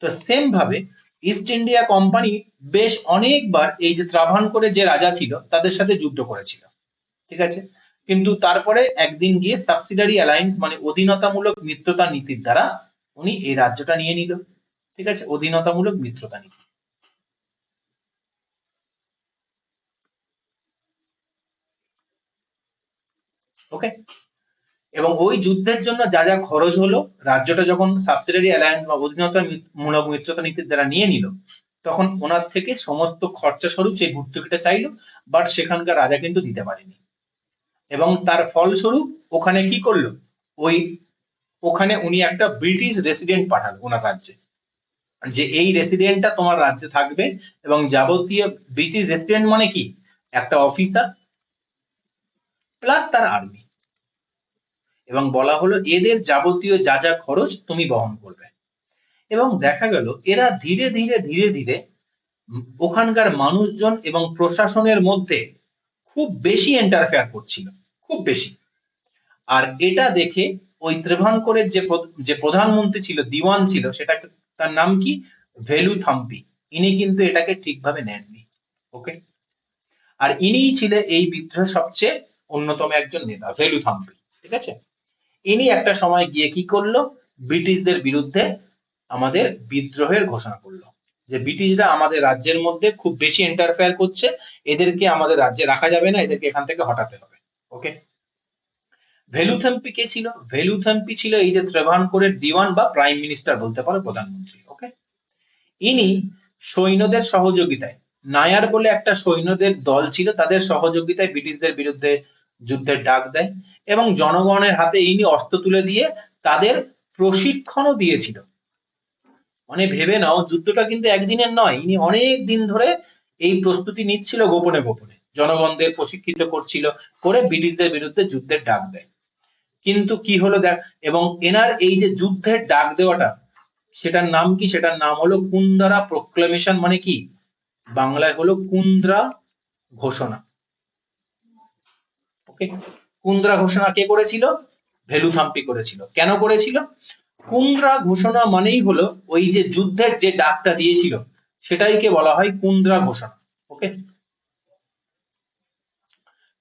তো সেম ভাবে ইস্ট ইন্ডিয়া কোম্পানি বেশ অনেকবার এই যে ত্রাভানকোরে যে রাজা ছিল তাদের সাথে যুদ্ধ করেছিল। ঠিক আছে, কিন্তু তারপরে একদিন গিয়ে সাবসিডারি অ্যালায়েন্স মানে অধীনতামূলক মিত্রতা নীতির দ্বারা উনি এই রাজ্যটা নিয়ে নিল। ঠিক আছে, অধীনতামূলক মিত্রতা নীতি। ওকে, এবং ওই যুদ্ধের জন্য যা যা খরচ হলো, রাজ্যটা যখন সাবসিডারি অ্যালায়েন্স বা অধীনতামূলক মিত্রতা নীতির দ্বারা নিয়ে নিল, তখন ওনার থেকে সমস্ত খরচা স্বরূপ সেই ভর্তুকিটা চাইলো, বাট সেখানকার রাজা কিন্তু দিতে পারেনি। এবং তার ফলস্বরূপ ওখানে কি করলো, ওই ওখানে উনি একটা ব্রিটিশ রেসিডেন্ট পাঠালো ওনার রাজ্যে, যে এই রেসিডেন্টটা তোমার রাজ্যে থাকবে, এবং যাবতীয় ব্রিটিশ রেসিডেন্ট মানে কি, একটা অফিসার প্লাস তার আর্মি, এবং বলা হলো এদের যাবতীয় যা যা খরচ তুমি বহন করবে। এবং দেখা গেল এরা ধীরে ধীরে ধীরে ধীরে ওখানকার মানুষজন এবং প্রশাসনের মধ্যে খুব বেশি ইন্টারফেয়ার করছিল, খুব বেশি। আর এটা দেখে ওই ত্রিভানকোরের যে প্রধানমন্ত্রী ছিল, দিওয়ান ছিল, সেটা তার নাম কি, ভেলুথাম্পি, ইনি কিন্তু এটাকে ঠিকভাবে নেননি। ওকে, আর ইনিই ছিলেন এই বিদ্রোহের সবচেয়ে অন্যতম একজন নেতা ভেলুথাম্পি, ঠিক আছে। ইনি একটা সময় গিয়ে কি করলো, ব্রিটিশদের বিরুদ্ধে আমাদের বিদ্রোহের ঘোষণা করলো, যে ব্রিটিশরা আমাদের রাজ্যের মধ্যে খুব বেশি ইন্টারফেয়ার করছে, এদেরকে আমাদের রাজ্যে রাখা যাবে না, এদেরকে এখান থেকে হটাতে হবে। ওকে, ভেলুথাম্পি কে ছিল? ভেলুথাম্পি ছিল এই যে ত্রেভানকোরের দিওয়ান বা প্রাইম মিনিস্টার বলতে পারো, প্রধানমন্ত্রী। ওকে, ইনি সৈন্যদের সহযোগিতায়, নায়ার বলে একটা সৈন্যদের দল ছিল, তাদের সহযোগিতায় ব্রিটিশদের বিরুদ্ধে যুদ্ধের ডাক দেয় এবং জনগণের হাতে ইনি অস্ত্র তুলে দিয়ে তাদের প্রশিক্ষণও দিয়েছিল। মানে ভেবে নাও, যুদ্ধটা কিন্তু একদিনের নয়, ইনি অনেক দিন ধরে এই প্রস্তুতি নিচ্ছিল গোপনে গোপনে, জনগণদের প্রশিক্ষিত করছিল, করে ব্রিটিশদের বিরুদ্ধে যুদ্ধের ডাক দেয়। কিন্তু কি হলো দেখ, এবং এনার এই যে যুদ্ধের ডাক দেওয়াটা, সেটার নাম কি? সেটার নাম হলো কুন্দারা প্রোক্লেমেশন। মানে কি? বাংলায় হলো কুন্দ্রা ঘোষণা। ওকে, কুন্দ্রা ঘোষণা কে করেছিল? ভেলুথাম্পি করেছিল। কেন করেছিল? কুন্দ্রা ঘোষণা মানেই হলো ওই যে যুদ্ধের যে ডাকটা দিয়েছিল, সেটাইকে বলা হয় কুন্দ্রা ঘোষণা। ওকে,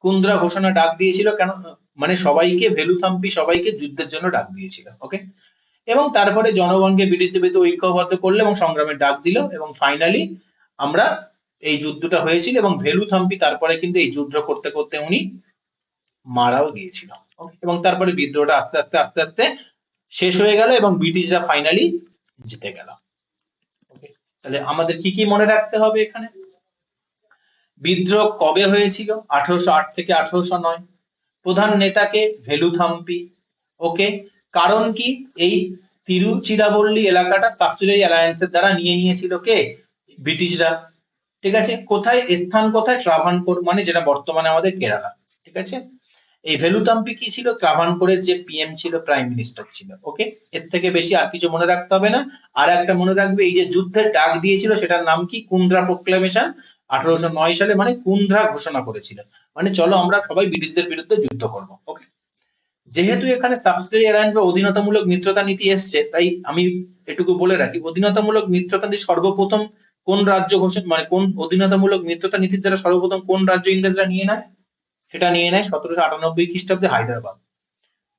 কুন্দ্রা ঘোষণা ডাক দিয়েছিল কেন? মানে সবাইকে, ভেলুথাম্পি সবাইকে যুদ্ধের জন্য ডাক দিয়েছিল। ওকে, এবং তারপরে জনগণকে ব্রিটিশদের বিরুদ্ধে ঐক্যবদ্ধ করলো এবং সংগ্রামের ডাক দিল, এবং ফাইনালি আমরা এই যুদ্ধটা হয়েছিল, এবং ভেলুথাম্পি তারপরে কিন্তু এই যুদ্ধ করতে করতে উনি মারাও গিয়েছিল। এবং তারপরে বিদ্রোহটা আস্তে আস্তে আস্তে আস্তে শেষ হয়ে গেল এবং ব্রিটিশরা ফাইনালি জিতে গেল। ওকে, তাহলে আমাদের কি কি মনে রাখতে হবে এখানে? বিদ্রোহ কবে হয়েছিল? 1808 থেকে 1809। প্রধান নেতাকে ভেলুথাম্পি। ওকে, কারণ কি? এই তিরুচিরাপল্লী এলাকাটা সাবসিডিয়ারি অ্যালায়েন্সের দ্বারা নিয়ে নিয়েছিল কে? ব্রিটিশরা। ঠিক আছে, কোথায়? স্থান কোথায়? ট্রাভানকোর, মানে যেটা বর্তমানে আমাদের কেরালা। ঠিক আছে, এই ভেলুথাম্পি কি ছিল? ট্রাভানকোরের যে পিএম ছিল, প্রাইম মিনিস্টার ছিল। ওকে, এর থেকে বেশি আর কিছু মনে রাখতে হবে না। আর একটা মনে রাখবে, এই যে যুদ্ধের ডাক দিয়েছিল সেটার নাম কি? কুন্দ্রা প্রোক্লেমেশন। 1809 সালে, মানে কুন্দ্রা ঘোষণা করেছিল, মানে চলো আমরা সবাই ব্রিটিশদের বিরুদ্ধে যুদ্ধ করবো। ওকে, যেহেতু এখানে সাবসিডিয়ারি অ্যালায়েন্স বা অধীনতামূলক মিত্রতা নীতি এসছে, তাই আমি এটুকু বলে রাখি, অধীনতামূলক মিত্রতা নীতি সর্বপ্রথম কোন রাজ্য ঘোষণা, মানে কোন অধীনতামূলক মিত্রতা নীতির দ্বারা সর্বপ্রথম কোন রাজ্য ইংরেজরা নিয়ে নেয়? সেটা নিয়ে নেয় 1798 খ্রিস্টাব্দে হায়দ্রাবাদ।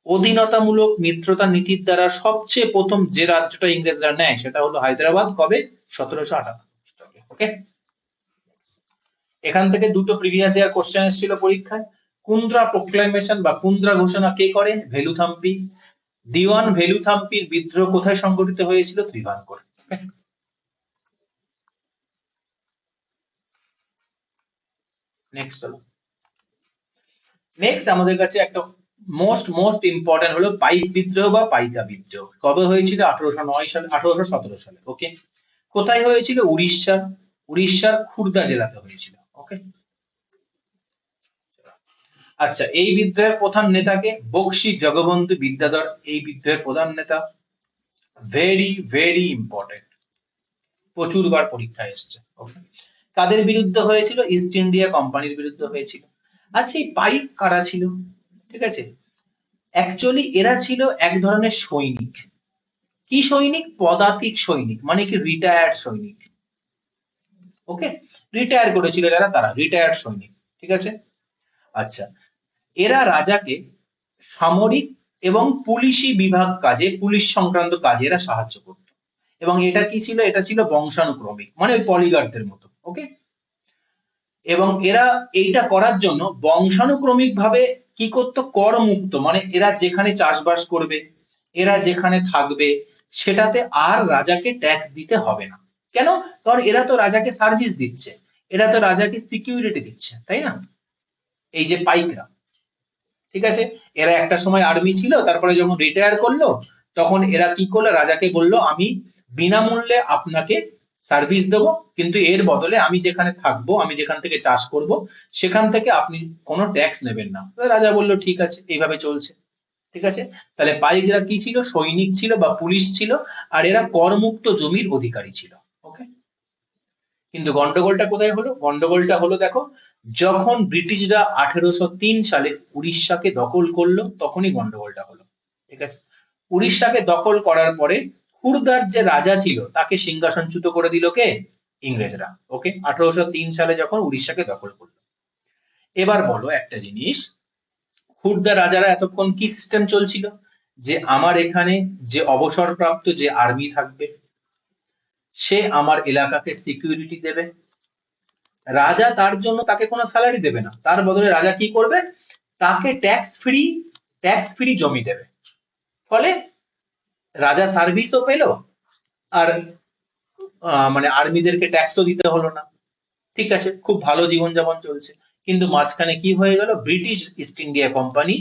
অধীনতামূলক মিত্রতা নীতির দ্বারা সবচেয়ে প্রথম যে রাজ্যটা ইংরেজরা নেয় সেটা হলো হায়দ্রাবাদ। কবে? 1798 খ্রিস্টাব্দে। ওকে, এখান থেকে দুটো প্রিভিয়াস ইয়ার কোশ্চেন এসেছিল পরীক্ষায়। কুন্দ্রা প্রোক্লেমেশন বা কুন্দ্রা ঘোষণা কে করে? ভেলুথাম্পি। দিওয়ান ভেলুথাম্পির বিদ্রোহ কোথায় সংঘটিত হয়েছিল? ত্রিভানকোর। নেক্সট হলো, নেক্সট আমাদের কাছে একটা মোস্ট মোস্ট ইম্পর্টেন্ট হলো পাইক বিদ্রোহ বা পাইকা বিদ্রোহ। কবে হয়েছিল? 1809 সালে, 1817 সালে। ওকে, কোথায় হয়েছিল? উড়িষ্যার, উড়িষ্যার খুর্দা জেলাতে হয়েছিল। ওকে, আচ্ছা, এই বিদ্রোহের প্রধান নেতাকে? বক্সি জগবন্ধু বিদ্যাধর এই বিদ্রোহের প্রধান নেতা। ভেরি ভেরি ইম্পর্টেন্ট, প্রচুর বার পরীক্ষা এসছে। ওকে, কাদের বিরুদ্ধে হয়েছিল? ইস্ট ইন্ডিয়া কোম্পানির বিরুদ্ধে হয়েছিল। আচ্ছা, এই পাইক কারা ছিল? ঠিক আছে, অ্যাকচুয়ালি এরা ছিল এক ধরনের সৈনিক। কি সৈনিক? পদাতিক সৈনিক, মানে কি রিটায়ার্ড সৈনিক। ওকে, রিটায়ার করেছিল যারা, তারা রিটায়ার্ড সৈনিক। ঠিক আছে, আচ্ছা, এরা রাজাকে সামরিক এবং পুলিশি বিভাগ কাজে, পুলিশ সংক্রান্ত কাজে এরা সাহায্য করত। এবং এটা কি ছিল? এটা ছিল বংশানুক্রমিক, মানে পলিগারদের মতো। ওকে, এবং এরা এইটা করার জন্য বংশানুক্রমিক ভাবে কি করতো? কর মুক্ত, মানে এরা যেখানে চাষবাস করবে, এরা যেখানে থাকবে, সেটাতে আর রাজাকে ট্যাক্স দিতে হবে না। কেন? কারণ এরা তো রাজাকে সার্ভিস দিচ্ছে, এরা তো রাজাকে সিকিউরিটি দিচ্ছে, তাই না? এই যে পাইকরা, ঠিক আছে, এরা একটা সময় আর্মি ছিল, তারপরে যখন রিটায়ার করলো, তখন এরা কি করলো? রাজাকে বললো আমি বিনামূল্যে আপনাকে সার্ভিস দেবো, কিন্তু এর বদলে আমি যেখানে থাকবো, আমি যেখান থেকে চাষ করব, সেখান থেকে আপনি কোনো ট্যাক্স নেবেন না। রাজা বললো ঠিক আছে, এইভাবে চলছে। ঠিক আছে, তাহলে পাইকরা কি ছিল? সৈনিক ছিল বা পুলিশ ছিল, আর এরা করমুক্ত জমির অধিকারী ছিল। ওকে, কিন্তু গন্ডগোলটা কোথায় হলো? গন্ডগোলটা হলো, দেখো, যখন ব্রিটিশরা 1803 সালে উড়িষ্যাকে দখল করলো, তখনই গন্ডগোলটা হলো। ঠিক আছে, উড়িষ্যাকে দখল করার পরে খুরদার যে রাজা ছিল তাকে সিংহাসনচ্যুত করে দিল কে? ইংরেজরা। ওকে, 1803 সালে যখন উড়িষ্যাকে দখল করলো। এবার বলো একটা জিনিস, খুরদা রাজারা এতক্ষণ কি সিস্টেম চলছিল, যে আমার এখানে যে অবসরপ্রাপ্ত যে আর্মি থাকবে সে আমার এলাকাকে সিকিউরিটি দেবে। রাজা তার জন্য তাকে কোনো স্যালারি দেবে না, তার বদলে রাজা কি করবে, তাকে ট্যাক্স ফ্রি জমি দেবে। ফলে রাজা সার্ভিসও পেল, আর মানে আর্মিদেরকে ট্যাক্সও দিতে হলো না। ঠিক আছে, খুব ভালো জীবনযাপন চলছে। কিন্তু মাঝখানে কি হয়ে গেল, ব্রিটিশ ইস্ট ইন্ডিয়া কোম্পানি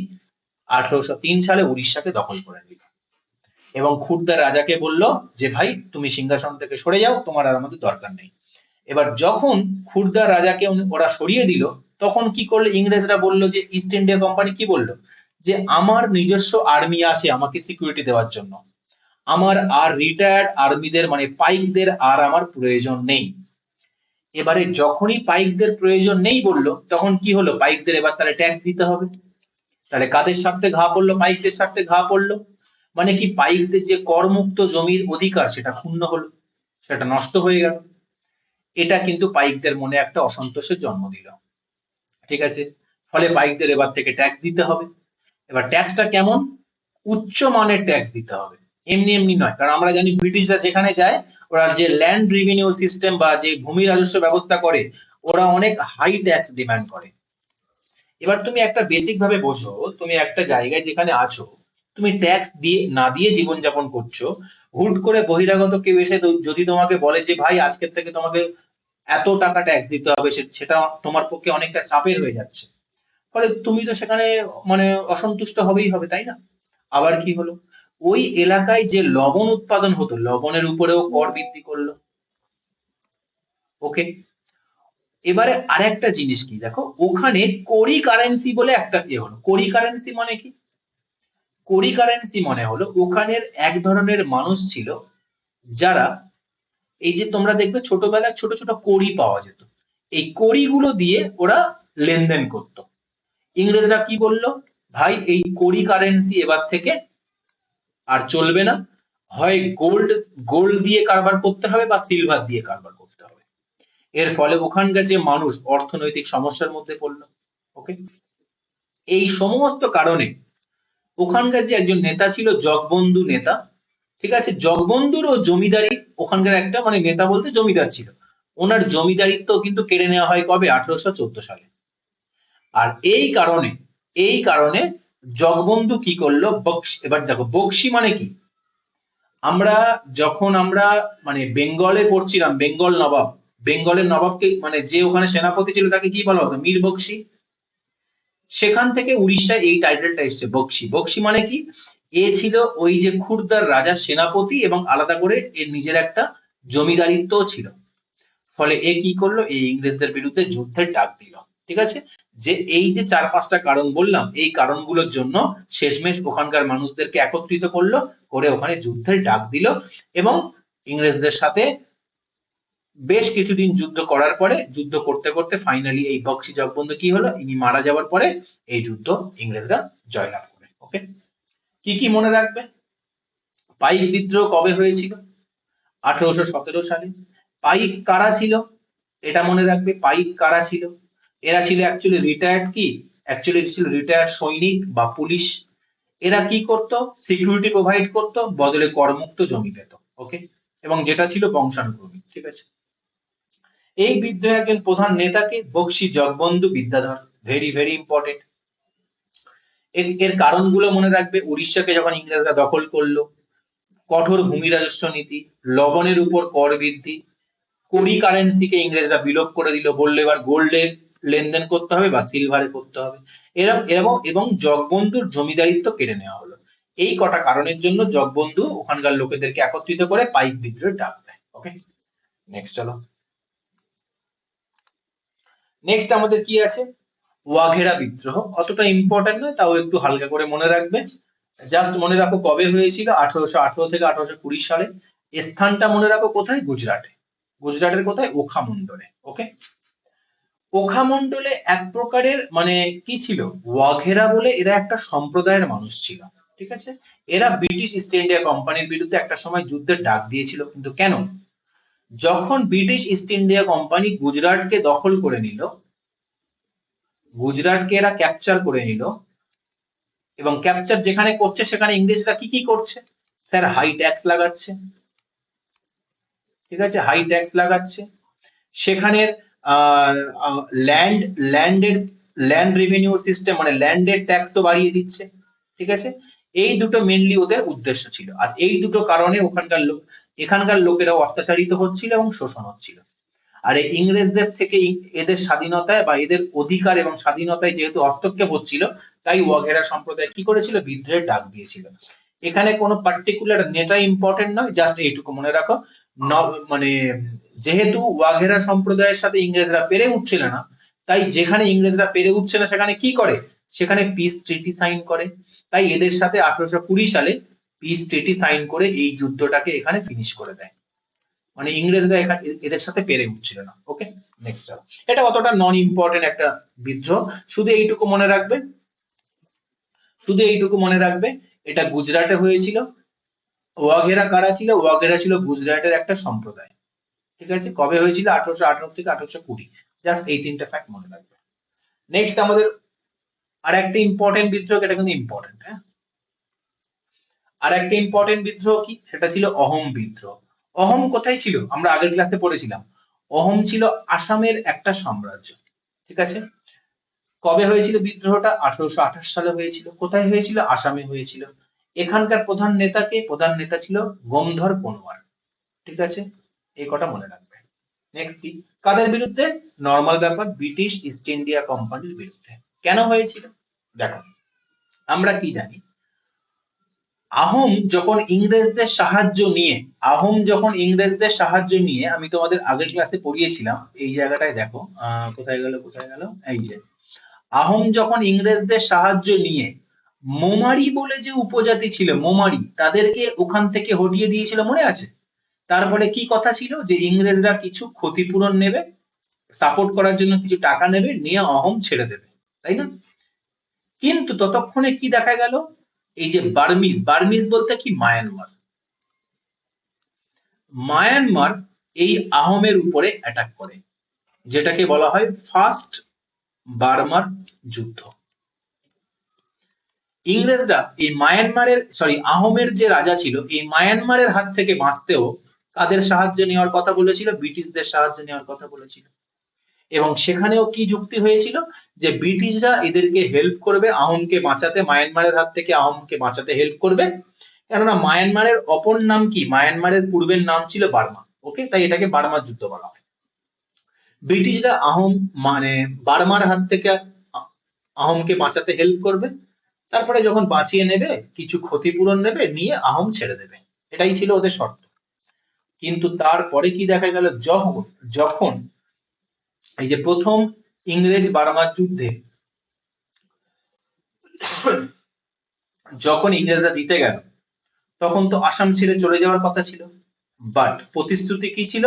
1803 সালে উড়িষ্যাকে দখল করে নিল এবং খুরদা রাজাকে বলল যে ভাই তুমি সিংহাসন থেকে সরে যাও, তোমার আর আমাদের দরকার নেই। এবার যখন খুরদা রাজাকে ওরা সরিয়ে দিল, তখন কি করলো ইংরেজরা, বলল যে ইস্ট ইন্ডিয়া কোম্পানি কি বলল, যে আমার নিজস্ব আর্মি আছে আমাকে সিকিউরিটি দেওয়ার জন্য, আমার আর রিটায়ার্ড আর্মিদের মানে পাইকদের আর আমার প্রয়োজন নেই। এবারে যখনই পাইকদের প্রয়োজন নেই বললো, তখন কি হলো, পাইকদের এবার তাহলে ট্যাক্স দিতে হবে। তাহলে কাদের স্বার্থে ঘা পড়লো, পাইকদের স্বার্থে ঘা পড়লো। মানে কি, পাইকদের যে করমুক্ত জমির অধিকার সেটা ক্ষুণ্ণ হলো, সেটা নষ্ট হয়ে গেল। এটা কিন্তু পাইকদের মনে একটা অসন্তোষের জন্ম দিল। ঠিক আছে, ফলে পাইকদের এবার থেকে ট্যাক্স দিতে হবে। এবার ট্যাক্সটা কেমন, উচ্চ মানের ট্যাক্স দিতে হবে, এমনি এমনি নয়। কারণ আমরা জানি ব্রিটিশরা যেখানে যায়, ওরা যে ল্যান্ড রেভিনিউ সিস্টেম বা যে ভূমি রাজস্ব ব্যবস্থা করে, ওরা অনেক হাই ট্যাক্স ডিমান্ড করে। এবার তুমি একটা বেসিক ভাবে বোঝো, তুমি একটা জায়গায় যেখানে আছো, তুমি ট্যাক্স দিয়ে না দিয়ে জীবনযাপন করছো, হুট করে বহিরাগত কেউ এসে যদি তোমাকে বলে যে ভাই আজকের থেকে তোমাকে এত টাকা ট্যাক্স দিতে হবে, সেটা তোমার পক্ষে অনেকটা চাপের হয়ে যাচ্ছে। ফলে তুমি তো সেখানে মানে অসন্তুষ্ট হবেই হবে, তাই না? আবার কি হলো, ওই এলাকায় যে লবণ উৎপাদন হতো, লবণের উপরেও কর বৃদ্ধি করলো। ওকে, এবারে আরেকটা জিনিস কি দেখো, ওখানে কোরি কারেন্সি বলে একটা হলো। কোরি কারেন্সি মানে কি, কোরি কারেন্সি মানে হলো ওখানের এক ধরনের মানুষ ছিল যারা, এই যে তোমরা দেখবে ছোটবেলায় ছোট ছোট কড়ি পাওয়া যেত, এই কড়িগুলো দিয়ে ওরা লেনদেন করত। ইংরেজরা কি বললো, ভাই এই কোরি কারেন্সি এবার থেকে আর চলবে না, হয় গোল্ড গোল্ড দিয়ে কারবার করতে হবে বা সিলভার দিয়ে কারবার করতে হবে। এর ফলে ওখানকার যে মানুষ অর্থনৈতিক সমস্যার মধ্যে পড়লো। ওকে, এই সমস্ত কারণে ওখানকার যে একজন নেতা ছিল জগবন্ধু নেতা, ঠিক আছে, জগবন্ধুরও জমিদারি, ওখানকার একটা মানে নেতা বলতে জমিদার ছিল, ওনার জমিদারিত্ব কিন্তু কেড়ে নেওয়া হয় কবে, 1814 সালে। আর এই কারণে জগবন্ধু কি করলো, বক্সি। এবার দেখো বক্সি মানে কি, আমরা যখন আমরা মানে বেঙ্গলে পড়ছিলাম, বেঙ্গলের নবাবকে মানে যে ওখানে সেনাপতি ছিল তাকে কি বলা হতো, মীর বক্সি। সেখান থেকে উড়িষ্যায় এই টাইটেলটা এসছে, বক্সি। বক্সি মানে কি, এ ছিল ওই যে খুরদার রাজার সেনাপতি এবং আলাদা করে এর নিজের একটা জমিদারিত্বও ছিল। ফলে এ কি করলো, এই ইংরেজদের বিরুদ্ধে যুদ্ধের ডাক দিল। ঠিক আছে, যে এই যে 4-5টা কারণ বললাম, এই কারণগুলোর জন্য শেষমেশ ওখানকার মানুষদেরকে একত্রিত করলো, করে ওখানে যুদ্ধের ডাক দিল। এবং ইংরেজদের সাথে বেশ কিছুদিন যুদ্ধ করার পরে, যুদ্ধ করতে করতে ফাইনালি এই বক্সি জগবন্ধু কি হলো, ইনি মারা যাওয়ার পরে এই যুদ্ধ ইংরেজরা জয়লাভ করে। ওকে, কি কি মনে রাখবে, পাইক বিদ্রোহ কবে হয়েছিল, 1817 সালে। পাইক কারা ছিল, এটা মনে রাখবে, পাইক কারা ছিল, এরা ছিল অ্যাকচুয়ালি রিটায়ার্ড কি, অ্যাকচুয়ালি ছিল রিটায়ার্ড সৈনিক বা পুলিশ। এরা কি করত, সিকিউরিটি প্রোভাইড করত, বদলে করমুক্ত জমি পেত। ওকে, এবং যেটা ছিল বংশানুক্রমিক। ঠিক আছে, এই বিদ্রোহের একজন প্রধান নেতাকে Bakshi Jagabandhu Bidyadhar, very very important. এর কারণগুলো মনে রাখবে, উড়িষ্যাকে যখন ইংরেজরা দখল করলো, কঠোর ভূমি রাজস্ব নীতি, লবণের উপর কর বৃদ্ধি, কোরি কারেন্সিকে ইংরেজরা বিলোপ করে দিল, বললো এবার গোল্ডে লেনদেন করতে হবে বা সিলভারে করতে হবে। এবং জগবন্ধুর জমিদারিত্ব কেড়ে নেওয়া হলো। এই কটা কারণের জন্য জগবন্ধু ওখানকার লোকেদেরকে একত্রিত করে পাইক বিদ্রোহের ডাক দেয়। ওকে, নেক্সট চলো। নেক্সট আমাদের কি আছে, ওয়াঘেরা বিদ্রোহ। অতটা ইম্পর্টেন্ট নয়, তাও একটু হালকা করে মনে রাখবে। জাস্ট মনে রাখো কবে হয়েছিল, 1818 থেকে 1820 সালে। স্থানটা মনে রাখো কোথায়, গুজরাটে। গুজরাটের কোথায়, ওখা মন্ডলে। ওকে, ওখা মন্ডলে এক প্রকারের মানে কি ছিল, ওয়াঘেরা বলে এরা একটা সম্প্রদায়ের মানুষ ছিল। ঠিক আছে, এরা ব্রিটিশ ইস্ট ইন্ডিয়া কোম্পানির বিরুদ্ধে একটা সময় যুদ্ধের ডাক দিয়েছিল। কিন্তু কেন, যখন ব্রিটিশ ইস্ট ইন্ডিয়া কোম্পানি গুজরাটকে দখল করে নিল, গুজরাটকে এরা ক্যাপচার করে নিল, এবং ক্যাপচার যেখানে করছে সেখানে ইংরেজরা কি কি করছে? স্যার হাই ট্যাক্স লাগাচ্ছে, ঠিক আছে, হাই ট্যাক্স লাগাচ্ছে। সেখানের ল্যান্ড ল্যান্ডের ল্যান্ড রেভিনিউ সিস্টেম মানে ল্যান্ডের ট্যাক্স তো বাড়িয়ে দিচ্ছে, ঠিক আছে। এই দুটো মেনলি ওদের উদ্দেশ্য ছিল, আর এই দুটো কারণে এখানকার লোকেরাও অত্যাচারিত হচ্ছিল এবং শোষণ হচ্ছিল। আর এই ইংরেজদের থেকে এদের স্বাধীনতায় বা এদের অধিকার এবং স্বাধীনতায় যেহেতু হস্তক্ষেপ হচ্ছিল, তাই ওয়াঘেরা সম্প্রদায় কি করেছিল? বিদ্রোহের ডাক দিয়েছিল। এখানে কোনো পার্টিকুলার নেতা ইম্পর্টেন্ট নয়, জাস্ট এইটুকু মনে রাখো। মানে যেহেতু ওয়াঘেরা সম্প্রদায়ের সাথে ইংরেজরা পেরে উঠছিল না, তাই যেখানে ইংরেজরা পেরে উঠছে না সেখানে কি করে? সেখানে পিস ট্রিটি সাইন করে। তাই এদের সাথে 1820 সালে পিস ট্রিটি সাইন করে এই যুদ্ধটাকে এখানে ফিনিশ করে দেয়। মানে ইংরেজরা এদের সাথে পেরে উঠছিল না। ওকে, নেক্সট। এটা অতটা নন ইম্পর্টেন্ট একটা বিদ্রোহ, শুধু এইটুকু মনে রাখবে, শুধু এইটুকু মনে রাখবে, এটা গুজরাটে হয়েছিল। ওয়াঘেরা কারা ছিল? ওয়াঘেরা ছিল গুজরাটের একটা সম্প্রদায়, ঠিক আছে। কবে হয়েছিল? 1818 থেকে 1820। জাস্ট এই তিনটা ফ্যাক্ট মনে রাখবে। নেক্সট আমাদের আর একটা ইম্পর্টেন্ট বিদ্রোহ, এটা কিন্তু ইম্পর্টেন্ট, হ্যাঁ। আর একটা ইম্পর্টেন্ট বিদ্রোহ কি? সেটা ছিল অহোম বিদ্রোহ। অহোম কোথায় ছিল? আমরা আগের ক্লাসে পড়েছিলাম। অহোম ছিল আসামের একটা সাম্রাজ্য, ঠিক আছে। কবে হয়েছিল বিদ্রোহটা? 1828 সালে হয়েছিল। কোথায় হয়েছিল? আসামে হয়েছিল। এখানকার প্রধান নেতা কে? প্রধান নেতা ছিল গমধর কোনওয়ার, ঠিক আছে। এই কটা মনে রাখবে। নেক্সট কি? কাদের বিরুদ্ধে? নর্মাল ব্যাপার, ব্রিটিশ ইস্ট ইন্ডিয়া কোম্পানির বিরুদ্ধে। কেন হয়েছিল? দেখো, আমরা কি জানি, আহোম যখন ইংরেজদের সাহায্য নিয়ে আমি তোমাদের আগের ক্লাসে পড়িয়েছিলাম, এই জায়গাটায় দেখো, কোথায় গেল, এই যে আহোম যখন ইংরেজদের সাহায্য নিয়ে মোমারি বলে যে উপজাতি ছিল, মোমারি, তাদেরকে ওখান থেকে হটিয়ে দিয়েছিল, মনে আছে? তারপরে কি কথা ছিল? যে ইংরেজরা কিছু ক্ষতিপূরণ নেবে, সাপোর্ট করার জন্য কিছু টাকা নেবে, নিয়ে অহোম ছেড়ে দেবে, তাই না? কিন্তু ততক্ষণে কি দেখা গেল? এই যে বার্মিজ বলতে কি? মায়ানমার এই আহোমের উপরে অ্যাটাক করে, যেটাকে বলা হয় ফার্স্ট বার্মার যুদ্ধ। ইংরেজরা এই আহোমের যে রাজা ছিল, এই মায়ানমারের হাত থেকে বাঁচতেও কাদের সাহায্য নেওয়ার কথা বলেছিল? ব্রিটিশদের সাহায্য নেওয়ার কথা বলেছিল। এবং সেখানেও কি যুক্তি হয়েছিল? যে ব্রিটিশরা এদেরকে হেল্প করবে আহোমকে বাঁচাতে, মায়ানমারের হাত থেকে আহোমকে বাঁচাতে হেল্প করবে। কেননা মায়ানমারের অপর নাম কি? মায়ানমারের পূর্বের নাম ছিল বার্মা। ওকে, তাই এটাকে বার্মা যুদ্ধ বলা হয়। ব্রিটিশরা বার্মার হাত থেকে আহোমকে বাঁচাতে হেল্প করবে, তারপরে যখন বাঁচিয়ে নেবে কিছু ক্ষতিপূরণ নেবে, নিয়ে আহোম ছেড়ে দেবে। এটাই ছিল ওদের শর্ত। কিন্তু তারপরে কি দেখা গেল? যখন এই যে প্রথম ইংরেজ বার্মা যুদ্ধে যখন ইংরেজরা জিতে গেল, তখন তো আসাম ছেড়ে চলে যাওয়ার কথা ছিল। বাট প্রতিশ্রুতি কি ছিল?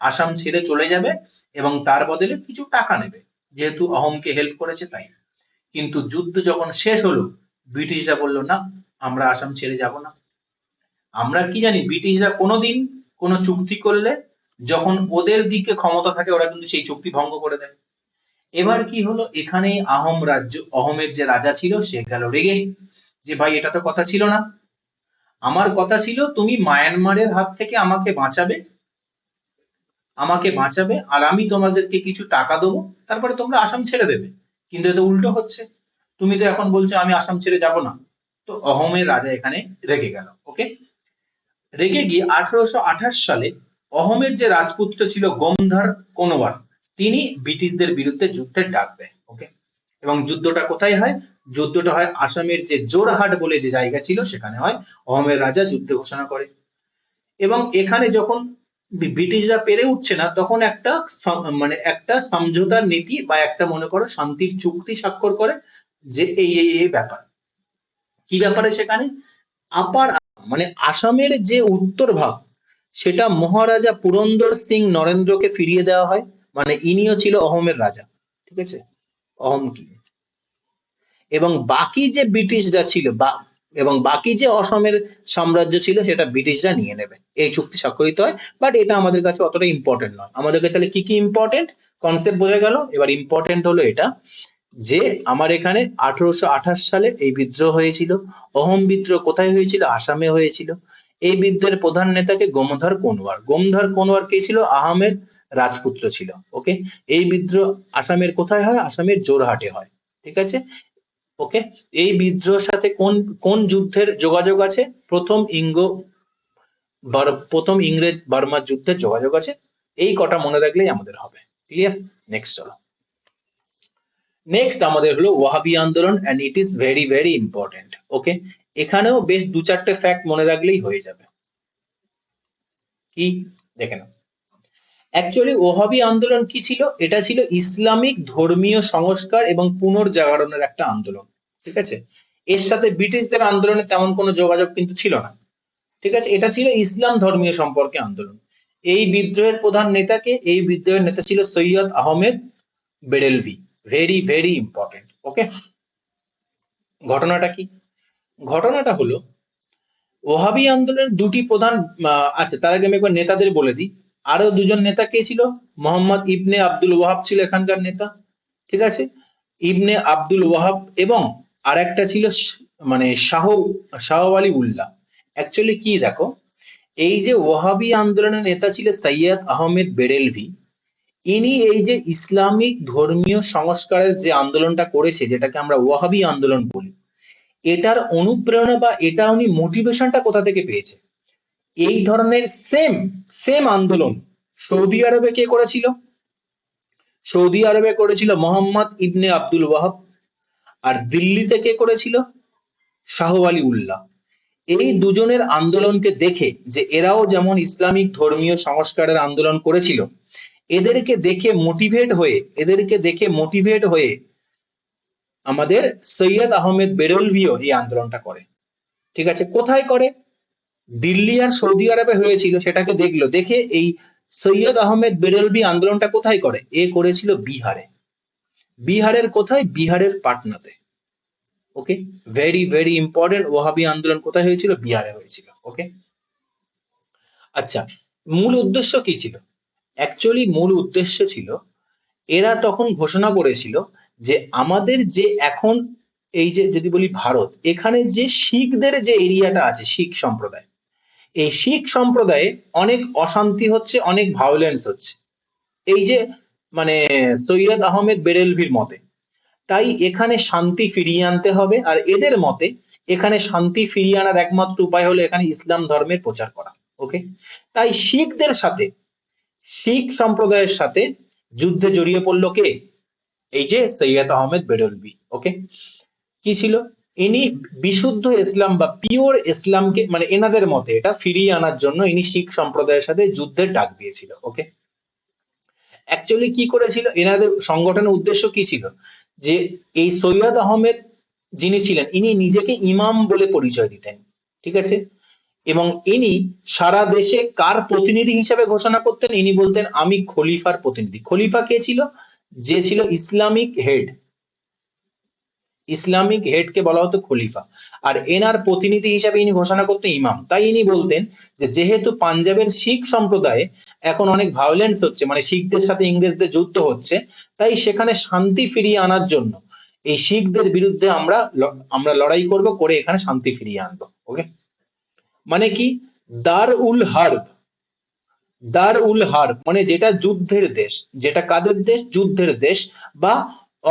আসাম ছেড়ে চলে যাবে এবং তার বদলে কিছু টাকা নেবে, যেহেতু অহোমকে হেল্প করেছে তাই। কিন্তু যুদ্ধ যখন শেষ হলো, ব্রিটিশরা বললো না, আমরা আসাম ছেড়ে যাব না। আমরা কি জানি? ব্রিটিশরা কোনোদিন কোনো চুক্তি করলে যখন ওদের দিকে ক্ষমতা থাকে, ওরা কিন্তু সেই চুক্তি ভঙ্গ করে দেয়। এবার কি হলো? এখানে অহোমের যে রাজা ছিল, সে গেল রেগে, যে ভাই এটা তো কথা ছিল না, আমার কথা ছিল তুমি মায়ানমারের হাত থেকে আমাকে বাঁচাবে আর আমি তোমাদেরকে কিছু টাকা দেবো, তারপরে তোমরা আসাম ছেড়ে দেবে। কিন্তু এটা উল্টো হচ্ছে, তুমি তো এখন বলছো আমি আসাম ছেড়ে যাব না। তো অহোমের রাজা এখানে রেগে গেল। ওকে, রেগে গিয়ে 1828 সালে অহোমের যে রাজপুত্র ছিল গমধর কোনওয়ার, তিনি ব্রিটিশদের বিরুদ্ধে যুদ্ধের ডাক দেয়। ওকে, এবং যুদ্ধটা কোথায় হয়? যুদ্ধটা হয় আসামের যে জোরহাট বলে যে জায়গা ছিল, সেখানে হয়। অহোমের রাজা যুদ্ধ ঘোষণা করে এবং এখানে যখন ব্রিটিশরা পেরে উঠছে না, তখন একটা সমঝোতার নীতি বা একটা মনে করো শান্তির চুক্তি স্বাক্ষর করে, যে এই ব্যাপার। কি ব্যাপারে? সেখানে আপার আসামের যে উত্তর ভাগ, সেটা মহারাজা পুরন্দর সিং নরেন্দ্রকে ফিরিয়ে দেওয়া হয়। ইনিও ছিল অহোমের রাজা, ঠিক আছে, অহোম কি। এবং বাকি যে ব্রিটিশরা ছিল এবং বাকি যে অসমের সাম্রাজ্য ছিল, সেটা ব্রিটিশরা নিয়ে নেবে। এই চুক্তি স্বাক্ষরিত হয়। বাট এটা আমাদের কাছে অতটা ইম্পর্টেন্ট নয়। আমাদেরকে তাহলে কি কি ইম্পর্টেন্ট কনসেপ্ট বোঝা গেল। এবার ইম্পর্টেন্ট হলো এটা, যে আমার এখানে 1828 সালে এই বিদ্রোহ হয়েছিল। অহোম বিদ্রোহ কোথায় হয়েছিল? আসামে হয়েছিল। এই বিদ্রোহের প্রধান নেতাকে গোমধর কোনওয়ার। গোমধর কোনওয়ার কে ছিল? আহমেদ রাজপুত্র ছিল। ওকে, এই বিদ্রোহ আসামের কোথায় হয়? আসামের জোরহাটে হয়। ঠিক আছে, ওকে। এই বিদ্রোহের সাথে কোন কোন যুদ্ধের যোগাযোগ আছে? প্রথম ইংরেজ বার্মা যুদ্ধের যোগাযোগ আছে। এই কটা মনে রাখলেই আমাদের হবে। ক্লিয়ার? নেক্সট চলো। নেক্সট আমাদের হলো ওয়াহাবি আন্দোলন, and it is very very important. Okay, এখানেও বেশ দু চারটে ফ্যাক্ট মনে রাখলেই হয়ে যাবে। কি? দেখে নাও। অ্যাকচুয়ালি ওহাবি আন্দোলন কি ছিল? এটা ছিল ইসলামিক ধর্মীয় সংস্কার এবং পুনর্জাগরণের একটা আন্দোলন। ঠিক আছে, এর সাথে ব্রিটিশদের আন্দোলনের তেমন কোনো যোগাযোগ কিন্তু ছিল না। ঠিক আছে, এটা ছিল ইসলাম ধর্মীয় সম্পর্কে আন্দোলন। এই বিদ্রোহের প্রধান নেতাকে? এই বিদ্রোহের নেতা ছিল Syed Ahmed Barelvi. Very very important. Okay, ঘটনাটা কি? ঘটনাটা হলো ওহাবি আন্দোলনের দুটি প্রধান আছে। তার আগে আমি একবার নেতাদের বলে দিই। আরো দুজন নেতা কে ছিল? মোহাম্মদ ইবনে আব্দুল ওয়াহাব ছিল এখানকার নেতা। ঠিক আছে, ইবনে আব্দুল ওয়াহাব, এবং আরেকটা ছিল মানে শাহ আলী উল্লাহ। অ্যাকচুয়ালি কি দেখো, এই যে ওয়াহাবি আন্দোলনের নেতা ছিল সৈয়দ আহমেদ বেরেলভি, ইনি এই যে ইসলামিক ধর্মীয় সংস্কারের যে আন্দোলনটা করেছে, যেটাকে আমরা ওয়াহাবি আন্দোলন বলি, এটার অনুপ্রেরণা বা এটা উনি মোটিভেশনটা কোথা থেকে পেয়েছে? এই ধরনের সেম সেম আন্দোলন সৌদি আরবে কে করেছিল? সৌদি আরবে করেছিল মোহাম্মদ ইবনে আব্দুল ওয়াহাব। আর দিল্লিতে কে করেছিল? শাহ আলী উল্লাহ। এই দুজনের আন্দোলনকে দেখে, যে এরাও যেমন ইসলামিক ধর্মীয় সংস্কারের আন্দোলন করেছিল, এদেরকে দেখে মোটিভেট হয়ে আমাদের সৈয়দ আহমেদ বেরেলভিও এই আন্দোলনটা করে। ঠিক আছে, কোথায় করে? দিল্লি আর সৌদি আরবে হয়েছিল, সেটাকে দেখলো, দেখে এই সৈয়দ আহমেদ বেরেলভি আন্দোলনটা কোথায় করে? এ করেছিল বিহারে। বিহারের কোথায়? বিহারের পাটনাতে। ওকে, ভেরি ভেরি ইম্পর্টেন্ট। ওয়াহাবি আন্দোলন কোথায় হয়েছিল? বিহারে হয়েছিল। ওকে, আচ্ছা, মূল উদ্দেশ্য কি ছিল? অ্যাকচুয়ালি মূল উদ্দেশ্য ছিল, এরা তখন ঘোষণা করেছিল যে আমাদের যে এখন এই যে যদি বলি ভারত, এখানে যে শিখদের যে এরিয়াটা আছে, শিখ সম্প্রদায়, এই শিখ সম্প্রদায়ে অনেক অশান্তি হচ্ছে, অনেক ভায়োলেন্স হচ্ছে। এই যে মানে সৈয়দ আহমেদ বেরেলভির মতে, তাই এখানে শান্তি ফিরিয়ে আনতে হবে। আর এদের মতে এখানে শান্তি ফিরিয়ে আনার একমাত্র উপায় হলো এখানে ইসলাম ধর্মের প্রচার করা। ওকে, তাই শিখ সম্প্রদায়ের সাথে যুদ্ধে জড়িয়ে পড়লো কে? এই যে সৈয়দ আহমেদ বেরেলভি। ওকে, কি ছিল? ইনি বিশুদ্ধ ইসলাম বা পিওর ইসলামকে, মানে এনাদের মতে এটা ফিরিয়ে আনার জন্য ইনি শিখ সম্প্রদায়ের সাথে যুদ্ধের ডাক দিয়েছিল। ওকে, অ্যাকচুয়ালি কি করেছিল? এনাদের সংগঠনের উদ্দেশ্য কি ছিল? যে এই সৈয়দ আহমেদ যিনি ছিলেন, ইনি নিজেকে ইমাম বলে পরিচয় দিতেন। ঠিক আছে, এবং ইনি সারা দেশে কার প্রতিনিধি হিসেবে ঘোষণা করতেন? ইনি বলতেন আমি খলিফার প্রতিনিধি। খলিফা কে ছিল? যে ছিল ইসলামিক হেড কে বলা হতো খলিফা। আর এনার প্রতিনিধি হিসাবে ইনি ঘোষণা করতেন ইমাম। তাই ইনি বলতেন যে যেহেতু পাঞ্জাবের শিখ সম্প্রদায়ে এখন অনেক ভায়োলেন্স হচ্ছে, মানে শিখদের সাথে ইংরেজদের যুদ্ধ হচ্ছে, তাই সেখানে শান্তি ফিরিয়ে আনার জন্য এই শিখদের বিরুদ্ধে আমরা লড়াই করব, করে এখানে শান্তি ফিরিয়ে আনবো। ওকে, মানে কি? দার উল হার্ব। দার উল হার্ব মানে যেটা যুদ্ধের দেশ, যেটা কাদের দেশ? যুদ্ধের দেশ বা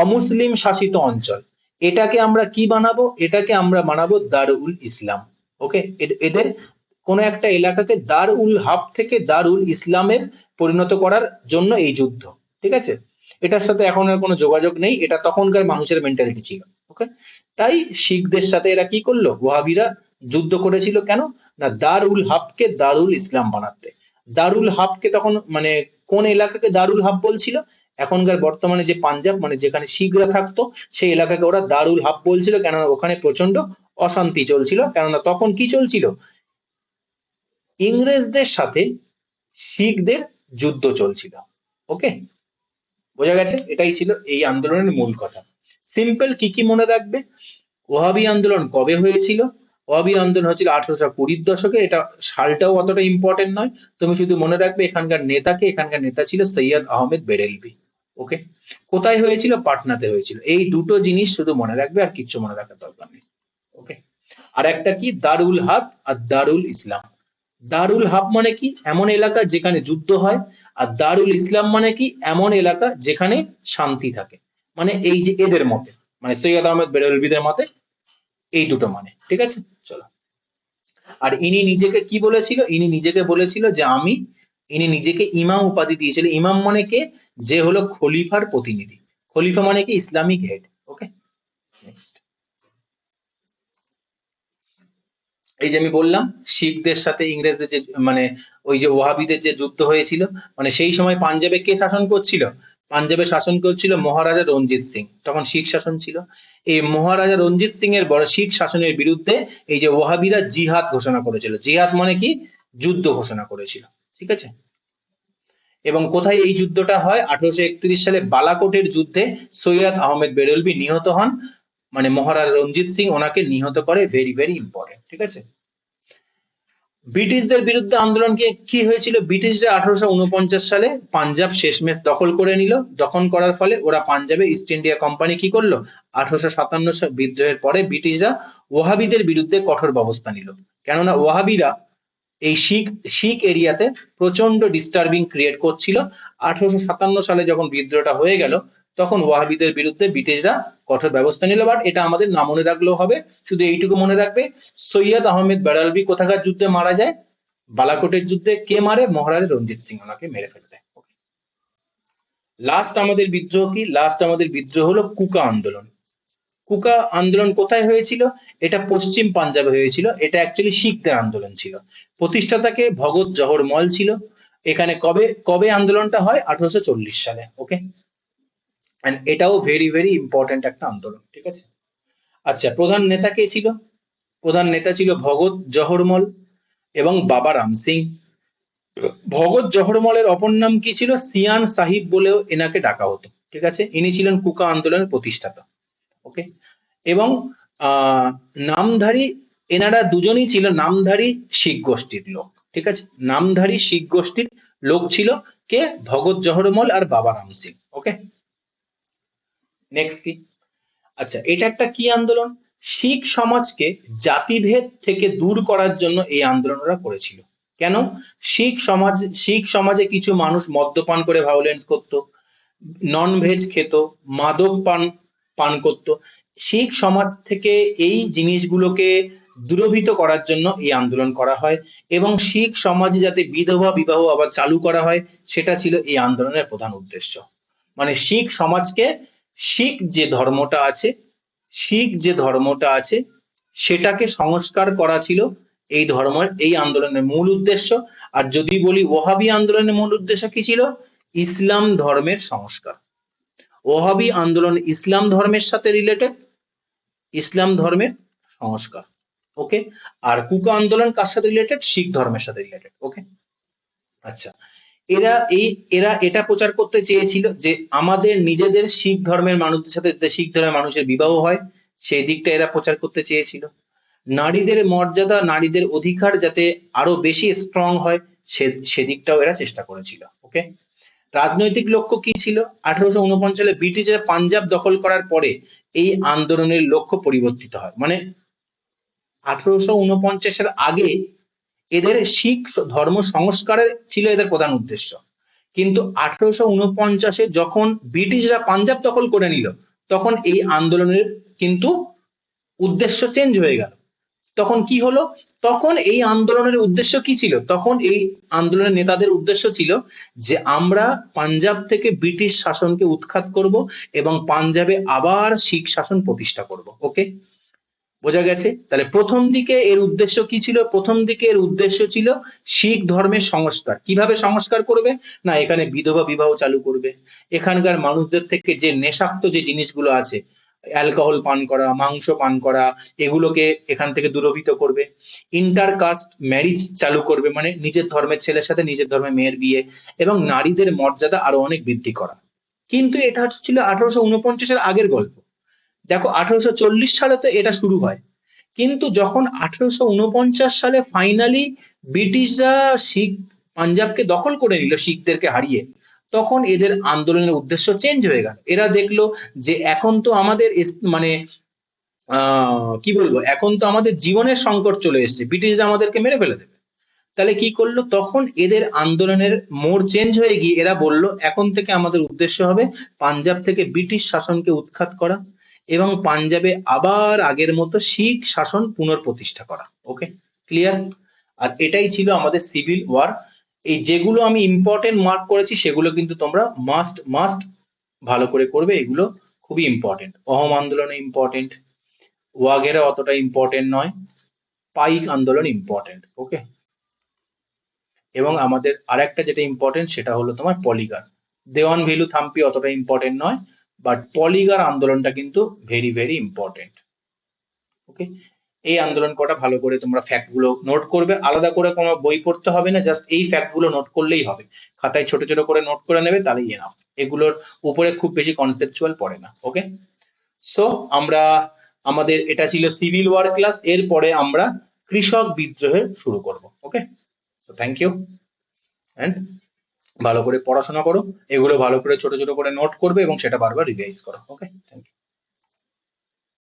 অমুসলিম শাসিত অঞ্চল, এটাকে আমরা কি বানাবো? এটাকে আমরা বানাবো দার উল ইসলাম। ওকে, এদের কোন একটা এলাকাকে দার উল হাব থেকে দার উল ইসলামের পরিণত করার জন্য এই যুদ্ধ। ঠিক আছে, এটার সাথে এখন আর কোনো যোগাযোগ নেই, এটা তখনকার মানুষের মেন্টালিটি ছিল। ওকে, তাই শিখদের সাথে এরা কি করলো? ওয়াহাবিরা যুদ্ধ করেছিল। কেন? না দার উল হাবকে দারুল ইসলাম বানাতে। দারুল হাবকে তখন মানে কোন এলাকাকে দারুল হাব বলছিল? এখনকার বর্তমানে যে পাঞ্জাব, মানে যেখানে শিখরা থাকতো, সেই এলাকাকে ওরা দারুল হাব বলছিল, কেননা ওখানে প্রচন্ড অশান্তি চলছিল। কেননা তখন কি চলছিল? ইংরেজদের সাথে শিখদের যুদ্ধ চলছিল। ওকে, বোঝা গেছে? এটাই ছিল এই আন্দোলনের মূল কথা। সিম্পল কি কি মনে রাখবে? ওহাবি আন্দোলন কবে হয়েছিল? ওহাবি আন্দোলন হয়েছিল 1820-র দশকে। এটা সালটাও অতটা ইম্পর্টেন্ট নয়, তুমি শুধু মনে রাখবে এখানকার নেতা ছিল সৈয়দ আহমেদ বেরেলভি। ওকে, কোথায় হয়েছিল? পাটনাতে হয়েছিল। এই দুটো জিনিস শুধু মনে রাখবে, আর কিচ্ছু মনে রাখার দরকার নেই। ওকে, আর একটা কি? দারুল হাব আর দারুল ইসলাম। দারুল হাব মানে কি? এমন এলাকা যেখানে যুদ্ধ হয়। আর দারুল ইসলাম মানে কি? এমন এলাকা যেখানে শান্তি থাকে। মানে এই যে এদের মতে, মানে সৈয়দ আহমেদ বেরেলভিদের মতে এই দুটো মানে, ঠিক আছে? চলো। আর ইনি নিজেকে কি বলেছিল? ইনি নিজেকে বলেছিল যে ইনি নিজেকে ইমাম উপাধি দিয়েছিল। ইমাম মানে কে? যে হলো খলিফার প্রতিনিধি। খলিফা মানে কি? Islamic head. Okay, next. এই যে আমি বললাম শিখদের সাথে ইংরেজদের যে, মানে ওই যে ওয়াহাবিদের যে যুদ্ধ হয়েছিল, মানে সেই সময় পাঞ্জাবে কে শাসন করছিল? পাঞ্জাবে শাসন করছিল মহারাজা রঞ্জিত সিং, তখন শিখ শাসন ছিল। এই মহারাজা রঞ্জিত সিং এর বড় শিখ শাসনের বিরুদ্ধে এই যে ওয়াহাবিরা জিহাদ ঘোষণা করেছিল। জিহাদ মানে কি? যুদ্ধ ঘোষণা করেছিল, ঠিক আছে? এবং কোথায় এই যুদ্ধটা হয়? 1831 সালে বালাকোটের যুদ্ধে সৈয়দ আহমেদ বেরেলভি নিহত হন। মানে মহারাজা রঞ্জিত সিং ওনাকে নিহত করে। ভেরি ভেরি ইম্পর্টেন্ট, ঠিক আছে? ব্রিটিশদের বিরুদ্ধে আন্দোলন কি হয়েছিল? ব্রিটিশরা 1849 সালে পাঞ্জাব শেষমেশ দখল করে নিল। দখল করার ফলে ওরা পাঞ্জাবে ইস্ট ইন্ডিয়া কোম্পানি কি করলো? 1857 সাল বিদ্রোহের পরে ব্রিটিশরা ওয়াহাবিদের বিরুদ্ধে কঠোর ব্যবস্থা নিল। কেননা ওয়াহাবিরা এই শিখ শিখ এরিয়াতে প্রচন্ড ডিস্টার্বিং ক্রিয়েট করছিল। 1857 সালে যখন বিদ্রোহটা হয়ে গেল, তখন ওয়াহাবিদের বিরুদ্ধে ব্রিটিশরা কঠোর ব্যবস্থা নিল। বাট এটা আমাদের না মনে রাখলেও হবে, শুধু এইটুকু মনে রাখবে, সৈয়দ আহমেদ বেরালভি কোথাকার যুদ্ধে মারা যায়? বালাকোটের যুদ্ধে। কে মারে? মহারাজা রঞ্জিত সিং ওনাকে মেরে ফেলে দেয়। লাস্ট আমাদের বিদ্রোহ কি? লাস্ট আমাদের বিদ্রোহ হলো কুকা আন্দোলন। কুকা আন্দোলন কোথায় হয়েছিল? এটা পশ্চিম পাঞ্জাবে হয়েছিল। এটা অ্যাকচুয়ালি শিখদের আন্দোলন ছিল। প্রতিষ্ঠাতাকে ভগৎ জহর মল ছিল। এখানে কবে কবে আন্দোলনটা হয়? 1840 সালে। ওকে, এন্ড এটাও ভেরি ভেরি ইম্পর্টেন্ট একটা আন্দোলন, ঠিক আছে? আচ্ছা, প্রধান নেতা কে ছিল? প্রধান নেতা ছিল ভগৎ জহরমল এবং বাবা রাম সিং। ভগৎ জহরমলের অপর নাম কি ছিল? সিয়ান সাহিব বলেও এনাকে ডাকা হতো, ঠিক আছে? ইনি ছিলেন কুকা আন্দোলনের প্রতিষ্ঠাতা। ওকে, এবং নামধারী, এনারা দুজনই ছিল নামধারী শিখ গোষ্ঠীর লোক, ঠিক আছে? নামধারী শিখ গোষ্ঠীর লোক ছিল কে? ভগৎ জহরমল আর বাবা রাম সিং। ওকে, নেক্সট কি? আচ্ছা, এটা একটা কি আন্দোলন? শিখ সমাজকে জাতিভেদ থেকে দূর করার জন্য এই আন্দোলন ওরা করেছিল। কেন? শিখ সমাজে কিছু মানুষ মদ্যপান করে ভায়োলেন্স করত, নন ভেজ খেত, মাদক পান পান করত। শিখ সমাজ থেকে এই জিনিসগুলোকে দূরীভূত করার জন্য এই আন্দোলন করা হয়। এবং শিখ সমাজে যাতে বিধবা বিবাহ আবার চালু করা হয়, সেটা ছিল এই আন্দোলনের প্রধান উদ্দেশ্য। মানে শিখ সমাজকে, শিখ যে ধর্মটা আছে, শিখ যে ধর্মটা আছে সেটাকে সংস্কার করা ছিল এই ধর্মের, এই আন্দোলনের মূল উদ্দেশ্য। আর যদি বলি ওহাবি আন্দোলনের মূল উদ্দেশ্য কি ছিল? ইসলাম ধর্মের সংস্কার। ওহাবি আন্দোলন ইসলাম ধর্মের সাথে রিলেটেড, ইসলাম ধর্মের সংস্কার। ওকে, আর কুকা আন্দোলন কার সাথে রিলেটেড? শিখ ধর্মের সাথে রিলেটেড। ওকে, আচ্ছা, এরা এরা এটা প্রচার করতে চেয়েছিল যে আমাদের নিজেদের শিখ ধর্মের মানুষদের সাথে যাতে শিখ ধর্মের মানুষের বিবাহ হয়, সেই দিকটা এরা প্রচার করতে চেয়েছিল। নারীদের মর্যাদা, নারীদের অধিকার যাতে আরো বেশি স্ট্রং হয়, সেদিকটাও এরা চেষ্টা করেছিল। ওকে, রাজনৈতিক লক্ষ্য কি ছিল? 1849 সালে ব্রিটিশরা পাঞ্জাব দখল করার পরে এই আন্দোলনের লক্ষ্য পরিবর্তিত হয়। মানে 1849-এর আগে এদের শিখ ধর্ম সংস্কারের ছিল এদের প্রধান উদ্দেশ্য। কিন্তু 1849-এ যখন ব্রিটিশরা পাঞ্জাব দখল করে নিল, তখন এই আন্দোলনের কিন্তু উদ্দেশ্য চেঞ্জ হয়ে গেল। তখন কি হলো? তখন এই আন্দোলনের উদ্দেশ্য কি ছিল? তখন এই আন্দোলনের নেতাদের উদ্দেশ্য ছিল যে আমরা পাঞ্জাব থেকে ব্রিটিশ শাসনকে উৎখাত করব এবং পাঞ্জাবে আবার শিখ শাসন প্রতিষ্ঠা করব। ওকে, বোঝা গেছে? তাহলে প্রথম দিকে এর উদ্দেশ্য কি ছিল? প্রথম দিকে এর উদ্দেশ্য ছিল শিখ ধর্মের সংস্কার। কিভাবে সংস্কার করবে? না, এখানে বিধবা বিবাহ চালু করবে, এখানকার মানুষদের থেকে যে নেশাক্ত যে জিনিসগুলো আছে, অ্যালকোহল পান করা, মাংস পান করা, এগুলোকে এখান থেকে দূরীভূত করবে। ইন্টার কাস্ট ম্যারিজ চালু করবে, মানে নিজের ধর্মের ছেলের সাথে নিজের ধর্মের মেয়ের বিয়ে, এবং নারীদের মর্যাদা আরো অনেক বৃদ্ধি করা। কিন্তু এটা ছিল 1849-এর আগের গল্প। দেখো 1840 সালে তো এটা শুরু হয়। কিন্তু যখন 1849 সালে ফাইনালি ব্রিটিশরা শিখ পাঞ্জাবকে দখল করে নিল শিখদেরকে হারিয়ে, তখন এদের আন্দোলনের উদ্দেশ্য চেঞ্জ হয়ে গেল। এরা দেখলো যে এখন তো আমাদের মানে কি বলবো, এখন তো আমাদের জীবনের সংকট চলে এসেছে, ব্রিটিশরা আমাদেরকে মেরে ফেলে দেবে। তাহলে কি করলো, তখন এদের আন্দোলনের মোড় চেঞ্জ হয়ে গিয়ে এরা বলল এখন থেকে আমাদের উদ্দেশ্য হবে পাঞ্জাব থেকে ব্রিটিশ শাসনকে উৎখাত করা এবং পাঞ্জাবে আবার আগের মতো শিখ শাসন পুনঃপ্রতিষ্ঠা করা। ওকে, ক্লিয়ার? আর এটাই ছিল আমাদের সিভিল ওয়ার। এই যেগুলো আমি ইম্পর্টেন্ট মার্ক করেছি সেগুলো কিন্তু তোমরা মাস্ট মাস্ট ভালো করে করবে, এগুলো খুবই ইম্পর্টেন্ট। অহোম আন্দোলন ইম্পর্টেন্ট, ওয়াঘেরা অতটা ইম্পর্টেন্ট নয়, পাইক আন্দোলন ইম্পর্টেন্ট। ওকে, এবং আমাদের আরেকটা যেটা ইম্পর্টেন্ট সেটা হলো তোমার পলিগার। দেওয়ান ভেলু থাম্পি অতটা ইম্পর্টেন্ট নয়, বাট পলিগার আন্দোলনটা কিন্তু ভেরি ভেরি ইম্পর্টেন্ট। ওকে, এই আন্দোলন কটা ভালো করে তোমরা ফ্যাক্ট গুলো নোট করবে, আলাদা করে কোনো বই পড়তে হবে না, জাস্ট এই ফ্যাক্ট গুলো নোট করলেই হবে, খাতায় ছোট ছোট করে নোট করে নেবে তাহলেই এনাফ, এগুলোর উপরে খুব বেশি কনসেপচুয়াল পড়ে না। ওকে, সো আমরা আমাদের এটা ছিল সিভিল ওয়ার ক্লাস, এরপরে আমরা কৃষক বিদ্রোহের শুরু করব। ওকে, সো থ্যাংক ইউ অ্যান্ড ভালো করে পড়াশোনা করো, এগুলো ভালো করে ছোট ছোট করে নোট করবে এবং সেটা বারবার রিভাইজ করো। ওকে।